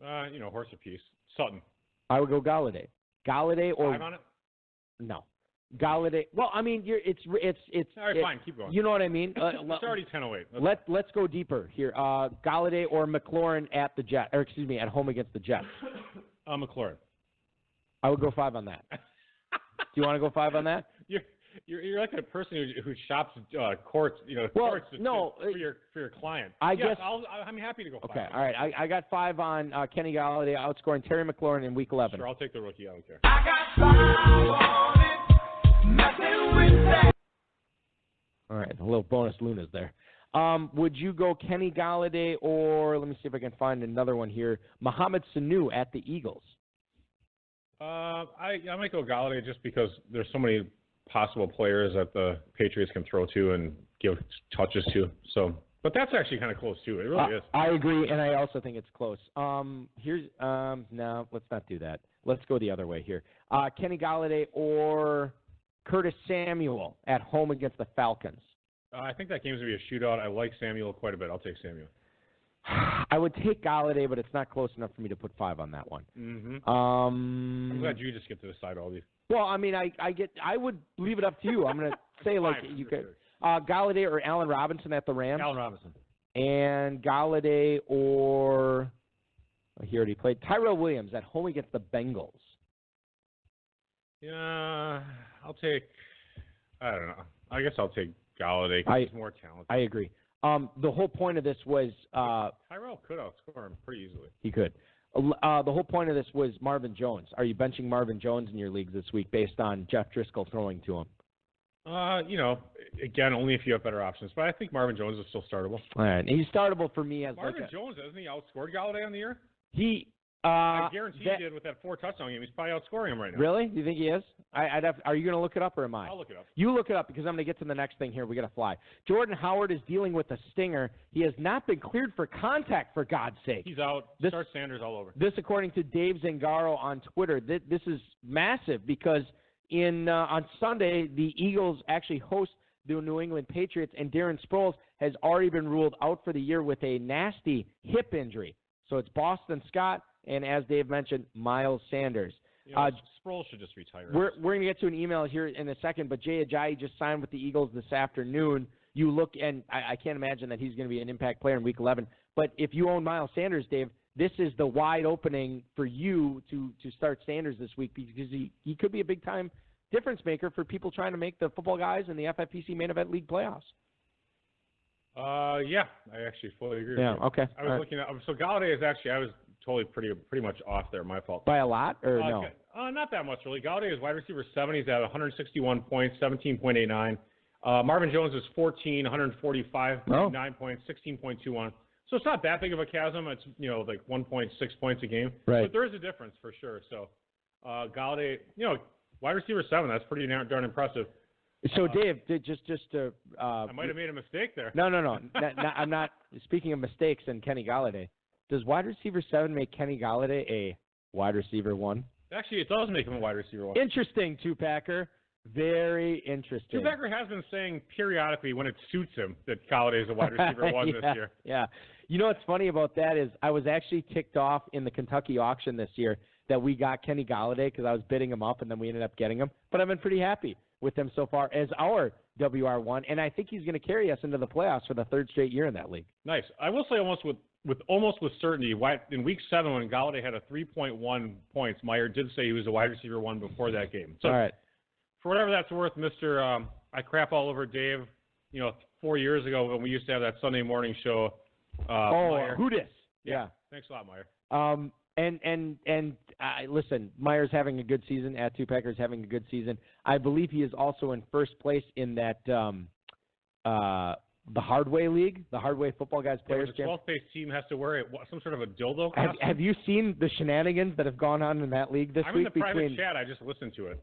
Horse apiece. Sutton. I would go Golladay. Golladay or 5 on it? No. Golladay. Well, I mean, it's all right, fine, keep going. You know what I mean? It's already 10:08. Let's go deeper here. Golladay or McLaurin at the Jets, or excuse me, at home against the Jets. McLaurin. I would go 5 on that. Do you want to go 5 on that? You're like a person who shops courts, courts for your client. I'm happy to go 5. Okay, all right. I got 5 on Kenny Golladay outscoring Terry McLaurin in Week 11. Sure, I'll take the rookie. I don't care. I got 5 on it, nothing with that. All right, a little bonus Lunas there. Would you go Kenny Golladay or, let me see if I can find another one here, Mohamed Sanu at the Eagles? I might go Golladay just because there's so many possible players that the Patriots can throw to and give touches to. So, but that's actually kind of close too. It really is. I agree, and I also think it's close. No, let's not do that. Let's go the other way here. Kenny Golladay or Curtis Samuel at home against the Falcons. I think that game's going to be a shootout. I like Samuel quite a bit. I'll take Samuel. I would take Golladay, but it's not close enough for me to put 5 on that one. Mm-hmm. I'm glad you just get to decide all these. Well, I mean, I would leave it up to you. I'm going to say like you could Golladay or Allen Robinson at the Rams. Allen Robinson. And Golladay or he already played Tyrell Williams at home against the Bengals. Yeah, I'll take. I don't know. I guess I'll take Golladay because he's more talented. I agree. The whole point of this was Tyrell could outscore him pretty easily. He could. The whole point of this was Marvin Jones. Are you benching Marvin Jones in your leagues this week based on Jeff Driscoll throwing to him? Again, only if you have better options. But I think Marvin Jones is still startable. All right, and he's startable for me as Marvin Jones, hasn't he outscored Golladay on the year? I guarantee he did with that 4 touchdown game. He's probably outscoring him right now. Really? You think he is? Are you going to look it up or am I? I'll look it up. You look it up because I'm going to get to the next thing here. We got to fly. Jordan Howard is dealing with a stinger. He has not been cleared for contact, for God's sake. He's out. Start Sanders all over. This, according to Dave Zangaro on Twitter, this is massive because on Sunday the Eagles actually host the New England Patriots, and Darren Sproles has already been ruled out for the year with a nasty hip injury. So it's Boston Scott and, as Dave mentioned, Miles Sanders. Sproles should just retire. We're going to get to an email here in a second, but Jay Ajayi just signed with the Eagles this afternoon. You look, and I can't imagine that he's going to be an impact player in Week 11. But if you own Miles Sanders, Dave, this is the wide opening for you to start Sanders this week because he could be a big-time difference maker for people trying to make the Football Guys and the FFPC Main Event League playoffs. Yeah, I actually fully agree with you. Yeah, okay. I was looking at – so Galladay is actually – I was totally pretty much off there. My fault. By a lot or no? Not that much, really. Galladay is wide receiver 7. He's at 161 points, 17.89. Marvin Jones is 14, 145.9 points, 16.21. So it's not that big of a chasm. It's, like 1.6 points a game. Right. But there is a difference for sure. So Galladay, wide receiver 7, that's pretty darn impressive. So, Dave, just to I might have made a mistake there. No. I'm not speaking of mistakes in Kenny Galladay. Does wide receiver 7 make Kenny Galladay a wide receiver 1? Actually, it does make him a wide receiver 1. Interesting, Two-Packer. Very interesting. Two-Packer has been saying periodically when it suits him that Galladay is a wide receiver 1 this year. Yeah. You know what's funny about that is I was actually ticked off in the Kentucky auction this year that we got Kenny Galladay because I was bidding him up and then we ended up getting him. But I've been pretty happy with him so far as our WR1, and I think he's going to carry us into the playoffs for the third straight year in that league. Nice. I will say almost with certainty, in Week 7 when Galladay had a 3.1 points, Meyer did say he was a wide receiver 1 before that game. So, all right. For whatever that's worth, Mr. I crap all over Dave, 4 years ago when we used to have that Sunday morning show. Meyer. Who dis? Yeah. Thanks a lot, Meyer. And listen, Meyer's having a good season. At Two-Packer's having a good season. I believe he is also in first place in that the Hardway League, the Hardway Football Guys Players Championship. The 12th place team has to wear some sort of a dildo costume. Have you seen the shenanigans that have gone on in that league this I'm week? I'm in the private chat. I just listened to it.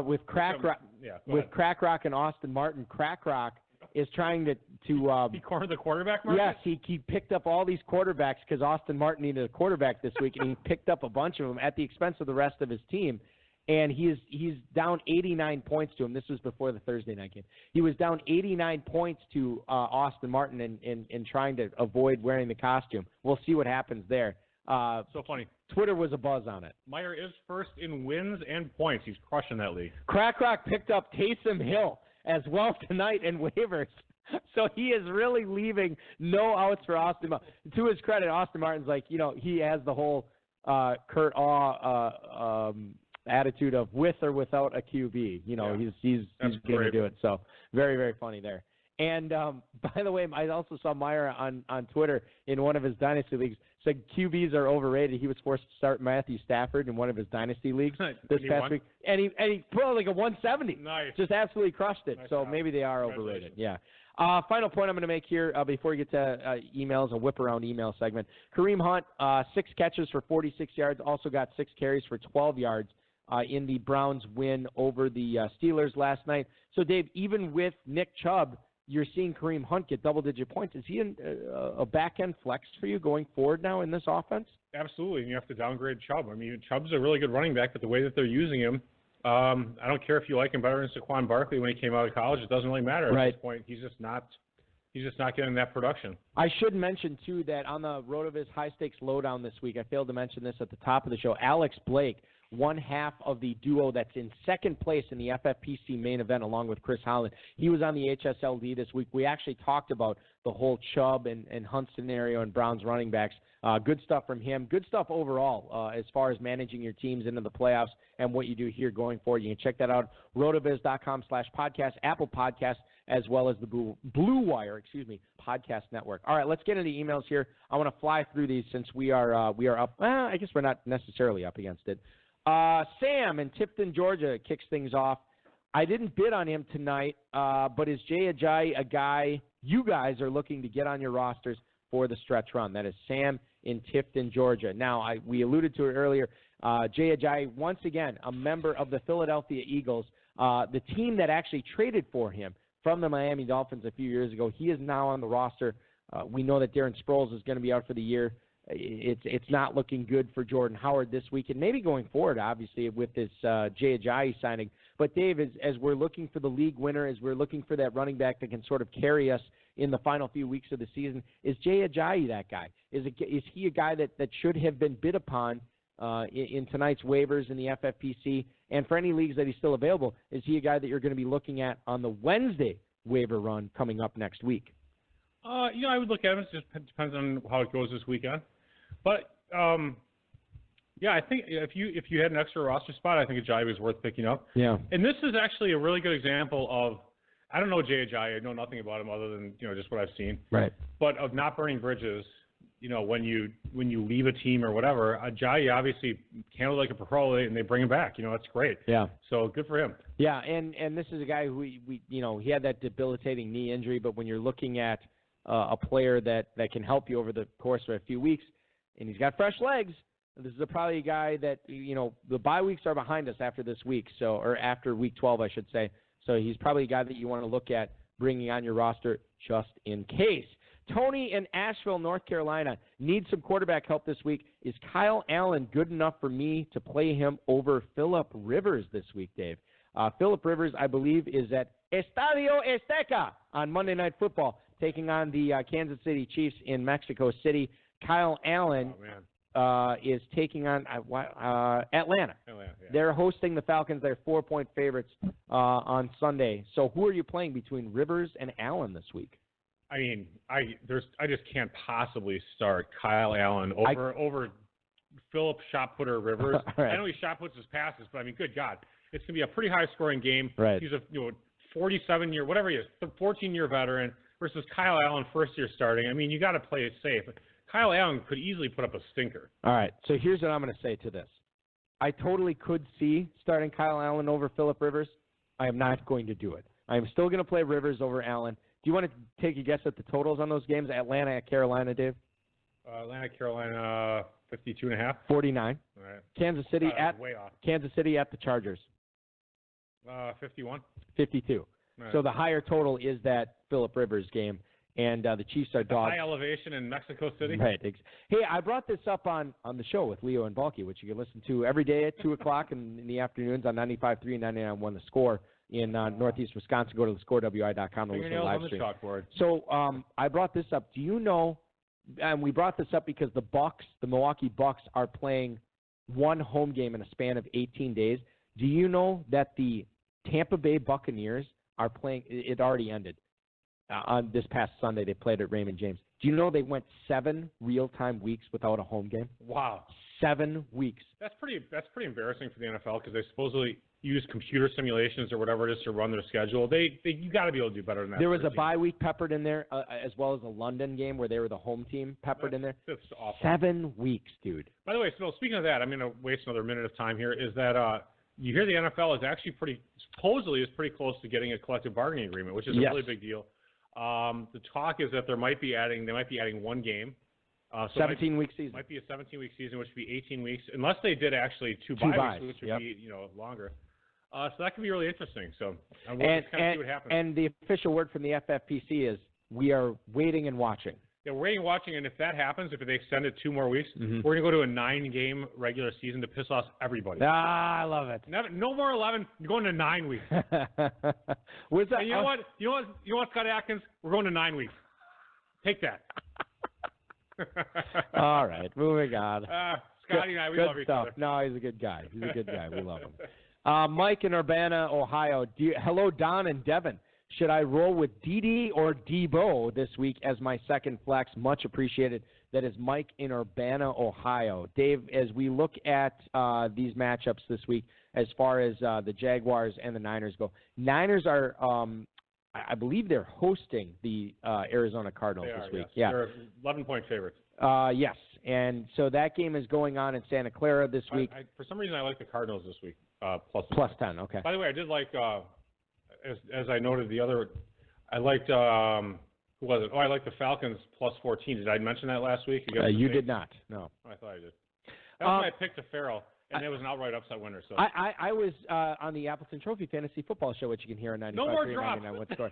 With Crack Rock and Austin Martin. Crack Rock is trying to he cornered the quarterback market? Yes, he picked up all these quarterbacks because Austin Martin needed a quarterback this week, and he picked up a bunch of them at the expense of the rest of his team. And he's down 89 points to him. This was before the Thursday night game. He was down 89 points to Austin Martin in trying to avoid wearing the costume. We'll see what happens there. So funny. Twitter was abuzz on it. Meyer is first in wins and points. He's crushing that league. Crack Rock picked up Taysom Hill as well tonight in waivers. So he is really leaving no outs for Austin Martin. To his credit, Austin Martin's like, he has the whole Kurt Awe attitude of with or without a QB. He's going to do it. So very, very funny there. And by the way, I also saw Meyer on Twitter in one of his dynasty leagues said QBs are overrated. He was forced to start Matthew Stafford in one of his dynasty leagues this past week, and he put out like a 170. Nice. Just absolutely crushed it. Nice so job. Maybe they are overrated. Yeah. Final point I'm going to make here before we get to emails, a whip around email segment. Kareem Hunt, 6 catches for 46 yards, also got 6 carries for 12 yards in the Browns win over the Steelers last night. So, Dave, even with Nick Chubb, you're seeing Kareem Hunt get double-digit points. Is he a back-end flex for you going forward now in this offense? Absolutely, and you have to downgrade Chubb. I mean, Chubb's a really good running back, but the way that they're using him, I don't care if you like him better than Saquon Barkley when he came out of college. It doesn't really matter at this point. He's just not getting that production. I should mention, too, that on the RotoViz high-stakes lowdown this week, I failed to mention this at the top of the show, Alex Blake, one half of the duo that's in second place in the FFPC main event along with Chris Holland. He was on the HSLD this week. We actually talked about the whole Chubb and Hunt scenario and Browns running backs. Good stuff from him. Good stuff overall as far as managing your teams into the playoffs and what you do here going forward. You can check that out, rotoviz.com/podcast, Apple Podcasts, as well as the Blue Wire, podcast network. All right, let's get into emails here. I want to fly through these since we are up. I guess we're not necessarily up against it. Sam in Tifton, Georgia kicks things off. I didn't bid on him tonight, but is Jay Ajayi a guy you guys are looking to get on your rosters for the stretch run? That is Sam in Tifton, Georgia. Now, we alluded to it earlier. Jay Ajayi, once again, a member of the Philadelphia Eagles, the team that actually traded for him from the Miami Dolphins a few years ago. He is now on the roster. We know that Darren Sproles is going to be out for the year. It's not looking good for Jordan Howard this week, and maybe going forward, obviously, with this Jay Ajayi signing. But, Dave, as we're looking for the league winner, as we're looking for that running back that can sort of carry us in the final few weeks of the season, is Jay Ajayi that guy? Is he a guy that should have been bid upon in tonight's waivers in the FFPC? And for any leagues that he's still available, is he a guy that you're going to be looking at on the Wednesday waiver run coming up next week? I would look at him. It just depends on how it goes this weekend. But, I think if you had an extra roster spot, I think Ajayi was worth picking up. Yeah. And this is actually a really good example of, I don't know Jay Ajayi. I know nothing about him other than, just what I've seen. Right. But of not burning bridges, when you leave a team or whatever, Ajayi obviously handled like a pro, and they bring him back. That's great. Yeah. So good for him. Yeah, and this is a guy who he had that debilitating knee injury, but when you're looking at a player that can help you over the course of a few weeks, and he's got fresh legs, this is probably a guy that the bye weeks are behind us after this week, or after week 12, I should say. So he's probably a guy that you want to look at bringing on your roster just in case. Tony in Asheville, North Carolina, needs some quarterback help this week. Is Kyle Allen good enough for me to play him over Phillip Rivers this week, Dave? Phillip Rivers, I believe, is at Estadio Azteca on Monday Night Football, taking on the Kansas City Chiefs in Mexico City. Kyle Allen is taking on Atlanta. Yeah. They're hosting the Falcons. They're 4-point favorites on Sunday. So who are you playing between Rivers and Allen this week? I mean, I just can't possibly start Kyle Allen over Phillip Shot-Putter Rivers. Right. I know he shot puts his passes, but I mean, good God, it's going to be a pretty high-scoring game. Right. He's a 47-year, whatever he is, 14-year veteran versus Kyle Allen, first-year starting. I mean, you got to play it safe. Kyle Allen could easily put up a stinker. All right, so here's what I'm going to say to this. I totally could see starting Kyle Allen over Phillip Rivers. I am not going to do it. I am still going to play Rivers over Allen. Do you want to take a guess at the totals on those games? Atlanta at Carolina, Dave? Atlanta, Carolina, 52.5. 49. All right. Kansas City way off. Kansas City at the Chargers. 51. 52. Right. So the higher total is that Phillip Rivers game, and the Chiefs are dogs. High elevation in Mexico City. Right. Hey, I brought this up on the show with Leo and Balky, which you can listen to every day at 2 o'clock in the afternoons on 95.3 and 99.1 The Score. In Northeast Wisconsin, go to thescorewi.com to listen to the live stream. So I brought this up. Do you know, and we brought this up because the Milwaukee Bucks are playing one home game in a span of 18 days. Do you know that the Tampa Bay Buccaneers are playing, it already ended on this past Sunday. They played at Raymond James. Do you know they went 7 real-time weeks without a home game? Wow. 7 weeks. That's pretty embarrassing for the NFL because they supposedly use computer simulations or whatever it is to run their schedule. You got to be able to do better than that. There was a bye week peppered in there, as well as a London game where they were the home team peppered in there. That's awful. 7 weeks, dude. By the way, speaking of that, I'm going to waste another minute of time here. Is that you hear the NFL is actually supposedly pretty close to getting a collective bargaining agreement, which is a really big deal. The talk is that they might be adding one game. 17-week season. Might be a 17-week season, which would be 18 weeks, unless they did actually two bye weeks, which would be longer. So that could be really interesting. So we'll just kind of see what happens. And the official word from the FFPC is we are waiting and watching. Yeah, we're waiting and watching, and if that happens, if they extend it 2 more weeks, we're going to go to a 9-game regular season to piss off everybody. I love it. No more 11. You're going to 9 weeks. What's that? And you know what, Scott Atkins? We're going to 9 weeks. Take that. All right, moving on. Scotty and I, we love each other. No, he's a good guy. We love him. Mike in Urbana, Ohio. Hello, Don and Devin. Should I roll with Dede or Debo this week as my second flex? Much appreciated. That is Mike in Urbana, Ohio. Dave, as we look at these matchups this week, as far as the Jaguars and the Niners go, Niners are, I believe they're hosting the Arizona Cardinals this week. Yes. Yeah, they're 11-point favorites. Yes, and so that game is going on in Santa Clara this week. For some reason, I like the Cardinals this week. Plus 10, okay. By the way, I did like, as I noted the other, I liked, who was it? Oh, I liked the Falcons plus 14. Did I mention that last week? You did not, no. Oh, I thought I did. That's when I picked the Farrell. And it was an outright upset winner. So I was on the Appleton Trophy Fantasy Football Show, which you can hear on 95.3 and 99.1 What's Score.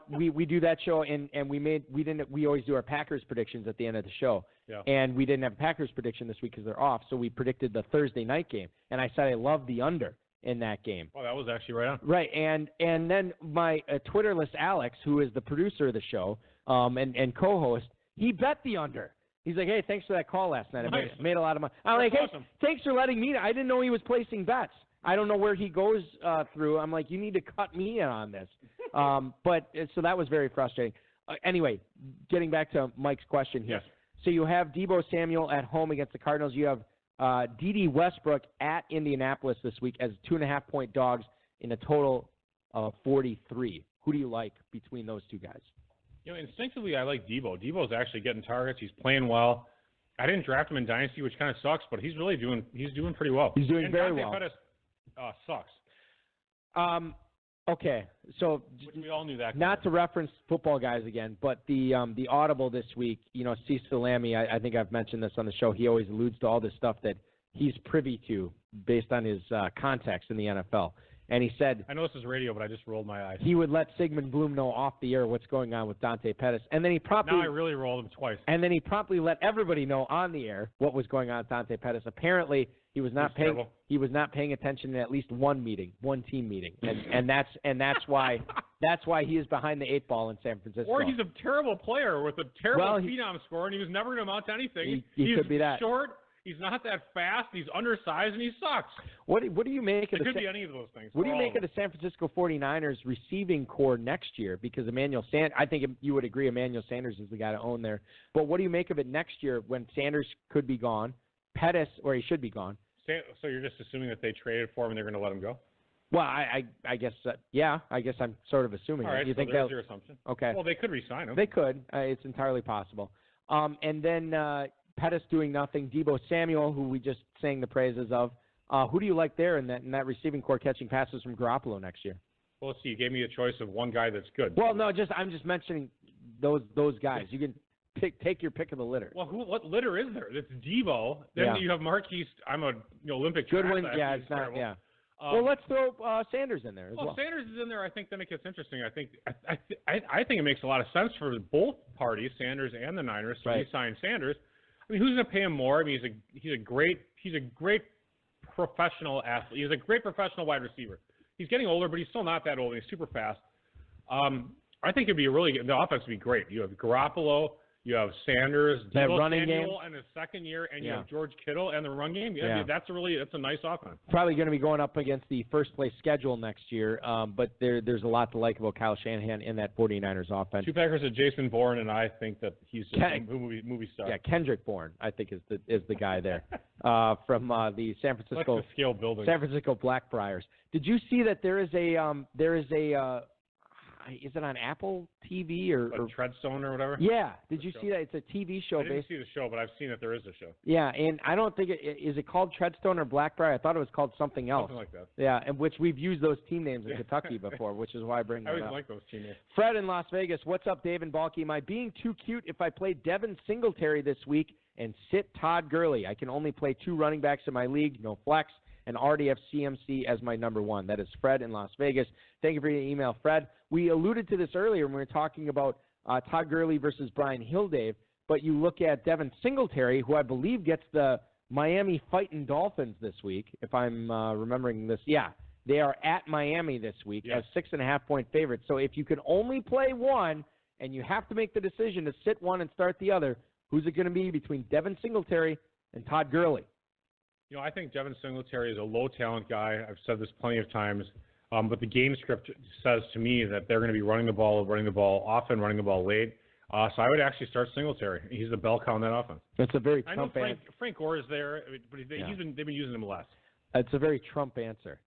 We do that show, and we always do our Packers predictions at the end of the show. Yeah. And we didn't have a Packers prediction this week because they're off, so we predicted the Thursday night game. And I said I love the under in that game. Oh, that was actually right on. Right, and then my Twitterless Alex, who is the producer of the show and co-host, he bet the under. He's like, hey, thanks for that call last night. Nice. I made a lot of money. I'm like, hey, thanks for letting me. I didn't know he was placing bets. I don't know where he goes through. I'm like, you need to cut me in on this. So that was very frustrating. Anyway, getting back to Mike's question here. Yes. So you have Deebo Samuel at home against the Cardinals. You have D.D. Westbrook at Indianapolis this week as 2.5-point dogs in a total of 43. Who do you like between those two guys? Instinctively, I like Deebo. Deebo's actually getting targets. He's playing well. I didn't draft him in Dynasty, which kind of sucks, but he's really doing pretty well. He's doing very Dante well. Pettis sucks. Okay, so we all knew that. Not to reference football guys again, but the audible this week, Cecil Lammy, I think I've mentioned this on the show. He always alludes to all this stuff that he's privy to based on his context in the NFL. And he said, I know this is radio, but I just rolled my eyes. He would let Sigmund Bloom know off the air what's going on with Dante Pettis. And then he promptly... Now I really rolled him twice. And then he promptly let everybody know on the air what was going on with Dante Pettis. Apparently, he was not paying attention in at least one team meeting. And that's why he is behind the 8 ball in San Francisco. Or he's a terrible player with a terrible phenom score, and he was never going to amount to anything. He could be that. Short. He's not that fast. He's undersized, and he sucks. What do you make of it? Could be any of those things. What do you make of the San Francisco 49ers receiving core next year? Because I think you would agree Emmanuel Sanders is the guy to own there. But what do you make of it next year when Sanders could be gone, Pettis, or he should be gone? So you're just assuming that they traded for him and they're going to let him go? Well, I guess, I guess I'm sort of assuming All right, that. You think there's your assumption. Okay. Well, they could re-sign him. They could. It's entirely possible. And then Pettis doing nothing. Deebo Samuel, who we just sang the praises of. Who do you like there in that receiving core catching passes from Garoppolo next year? Well, let's see. You gave me a choice of one guy that's good. Well, no, I'm just mentioning those guys. You can take your pick of the litter. Well, what litter is there? It's Deebo. Then you have Marquise. I'm a Olympic Goodwin. track. Yeah, it's not. Terrible. Yeah. Well, let's throw Sanders in there as well. Well, Sanders is in there. I think then it gets interesting. I think it makes a lot of sense for both parties, Sanders and the Niners, to re-sign Sanders. I mean, who's going to pay him more? I mean, he's a great professional athlete. He's a great professional wide receiver. He's getting older, but he's still not that old. And he's super fast. I think it'd be the offense would be great. You have Garoppolo. You have Sanders, Deebo Samuel, and his second year, and you have George Kittle and the run game. Yeah, I mean, that's a nice offense. Probably going to be going up against the first place schedule next year, but there's a lot to like about Kyle Shanahan in that 49ers offense. Two Packers are Jason Bourne, and I think that he's a movie star. Yeah, Kendrick Bourne, I think is the guy there from the San Francisco like the scale building. San Francisco Blackfriars. Did you see that there is a is it on Apple TV or Treadstone or whatever? Yeah. Did you see that? It's a TV show. I didn't see the show, but I've seen that there is a show. Yeah, and I don't think is it called Treadstone or Blackfriar? I thought it was called something else. Something like that. Yeah, and which we've used those team names in Kentucky before, which is why I bring that up. I always like those team names. Fred in Las Vegas. What's up, Dave and Balky? Am I being too cute if I play Devin Singletary this week and sit Todd Gurley? I can only play 2 running backs in my league, no flex, and already have CMC as my number 1. That is Fred in Las Vegas. Thank you for your email, Fred. We alluded to this earlier when we were talking about Todd Gurley versus Brian Hill, Dave, but you look at Devin Singletary, who I believe gets the Miami Fighting Dolphins this week, if I'm remembering this. Yeah, they are at Miami this week as 6.5-point favorites. So if you can only play one and you have to make the decision to sit one and start the other, who's it going to be between Devin Singletary and Todd Gurley? I think Devin Singletary is a low-talent guy. I've said this plenty of times. But the game script says to me that they're going to be running the ball often, running the ball late. So I would actually start Singletary. He's the bell cow in that offense. That's a very Trump answer. I know Frank Gore is there, but they've been using him less. That's a very Trump answer.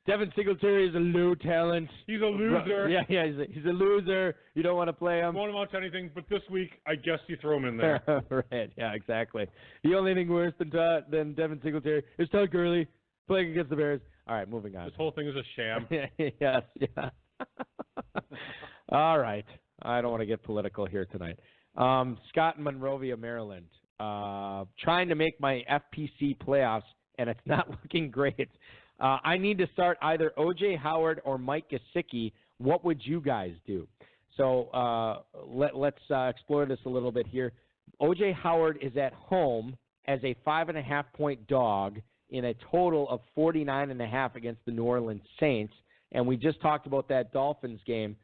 Devin Singletary is a low talent. He's a loser. Yeah, he's a loser. You don't want to play him. Won't amount to anything, but this week, I guess you throw him in there. Right, yeah, exactly. The only thing worse than Devin Singletary is Todd Gurley playing against the Bears. All right, moving on. This whole thing is a sham. Yes, yeah. All right. I don't want to get political here tonight. Scott in Monrovia, Maryland. Trying to make my FPC playoffs, and it's not looking great. I need to start either O.J. Howard or Mike Gesicki. What would you guys do? So let's explore this a little bit here. O.J. Howard is at home as a 5.5-point dog in a total of 49.5 against the New Orleans Saints. And we just talked about that Dolphins game.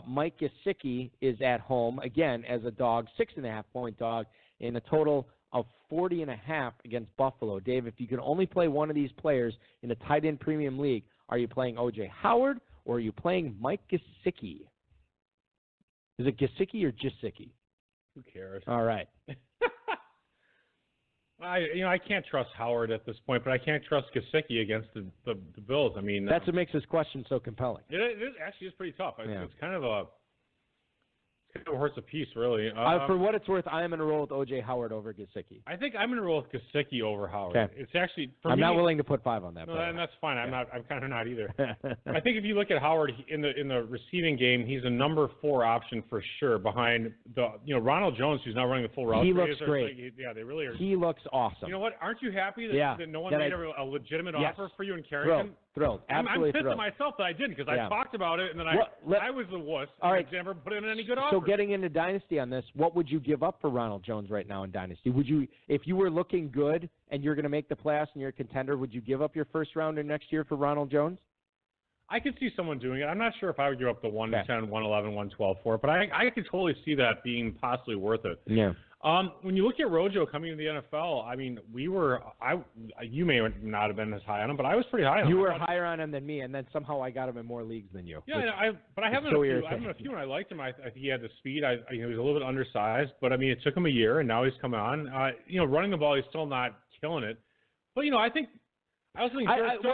Mike Gesicki is at home, again, as a dog, 6.5-point dog in a total of 40.5 against Buffalo. Dave, if you can only play one of these players in a tight end premium league, are you playing O.J. Howard or are you playing Mike Gesicki? Is it Gesicki or Gesicki? Who cares? All right. I can't trust Howard at this point, but I can't trust Gesicki against the Bills. I mean, that's what makes this question so compelling. It actually is pretty tough. It's kind of a horse apiece, really. For what it's worth, I am going to roll with O.J. Howard over Gesicki. I think I'm going to roll with Gesicki over Howard. Okay. It's actually I'm not willing to put 5 on that. No, and that's fine. I'm kind of not either. I think if you look at Howard in the receiving game, he's a number 4 option for sure behind Ronald Jones, who's now running the full route. He looks great. They really are. He looks awesome. You know what? Aren't you happy that no one made a legitimate offer for you and carried him? Thrilled. Absolutely I'm pissed thrilled. at myself that I didn't because I talked about it and then I was the wuss. All right. I never put in any good offers. So getting into Dynasty on this, what would you give up for Ronald Jones right now in Dynasty? Would you, if you were looking good and you're going to make the playoffs and you're a contender, would you give up your first rounder next year for Ronald Jones? I could see someone doing it. I'm not sure if I would give up the 110, 111, 112 for it, but I could totally see that being possibly worth it. Yeah. When you look at Rojo coming to the NFL, I mean, you may not have been as high on him, but I was pretty high on him. You were higher on him than me, and then somehow I got him in more leagues than you. Yeah, but I have him a few, and I liked him. I think he had the speed. He was a little bit undersized, but I mean, it took him a year, and now he's come on. Running the ball, he's still not killing it. But I think. I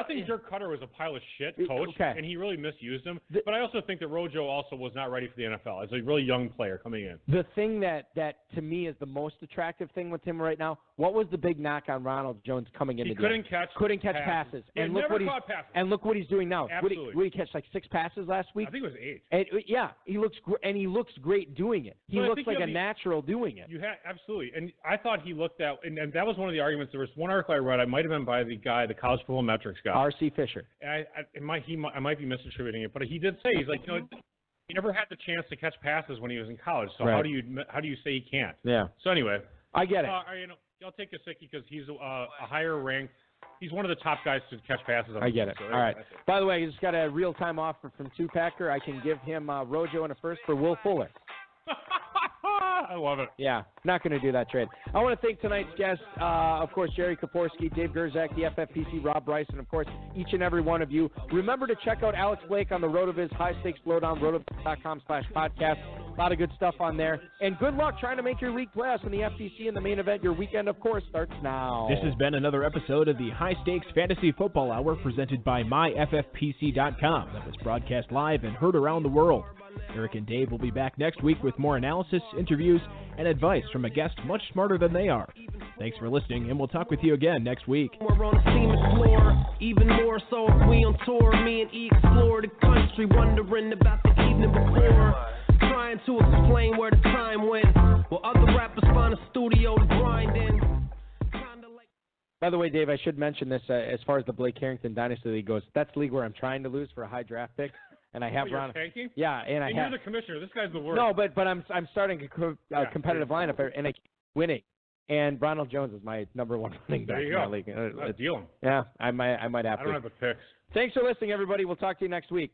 think Dirk Cutter was a pile of shit coach, and he really misused him. But I also think that Rojo also was not ready for the NFL as a really young player coming in. The thing that to me is the most attractive thing with him right now, what was the big knock on Ronald Jones coming into the game? Couldn't catch passes. And look what he's doing now. Absolutely. Would he catch like 6 passes last week? I think it was 8. And, he looks great doing it. He looks like a natural doing it. Absolutely. And I thought he looked at, and that was one of the arguments. There was one article I read. I might have been by the College Football Metrics guy. R.C. Fisher. I might be misattributing it, but he did say, he's like, he never had the chance to catch passes when he was in college. So how do you say he can't? Yeah. So anyway, I get it. I'll take Gesicki because he's a higher ranked. He's one of the top guys to catch passes. I get it. So all right. By the way, he's got a real-time offer from Two-Packer. I can give him Rojo and a first for Will Fuller. I love it. Yeah, not going to do that trade. I want to thank tonight's guests, of course, Jerry Kaforski, Dave Gerzak, the FFPC, Rob Bryce, and, of course, each and every one of you. Remember to check out Alex Blake on the RotoViz High Stakes Lowdown, rotoviz.com/podcast. A lot of good stuff on there. And good luck trying to make your league playoffs in the FPC in the main event. Your weekend, of course, starts now. This has been another episode of the High Stakes Fantasy Football Hour presented by myffpc.com. That was broadcast live and heard around the world. Eric and Dave will be back next week with more analysis, interviews, and advice from a guest much smarter than they are. Thanks for listening, and we'll talk with you again next week. We're on the famous floor, even more so if we on tour. Me and E explore the country, wondering about the evening before. Trying to explain where the time went, while other rappers find a studio to grind in. By the way, Dave, I should mention this as far as the Blake Harrington Dynasty League goes. That's the league where I'm trying to lose for a high draft pick. And I have Ron. Tanking? Yeah, and you're the commissioner. This guy's the worst. No, but I'm starting a competitive lineup and I keep winning. And Ronald Jones is my number 1 running back in my league. Let's deal him. Yeah, I might have to. I don't have the picks. Thanks for listening, everybody. We'll talk to you next week.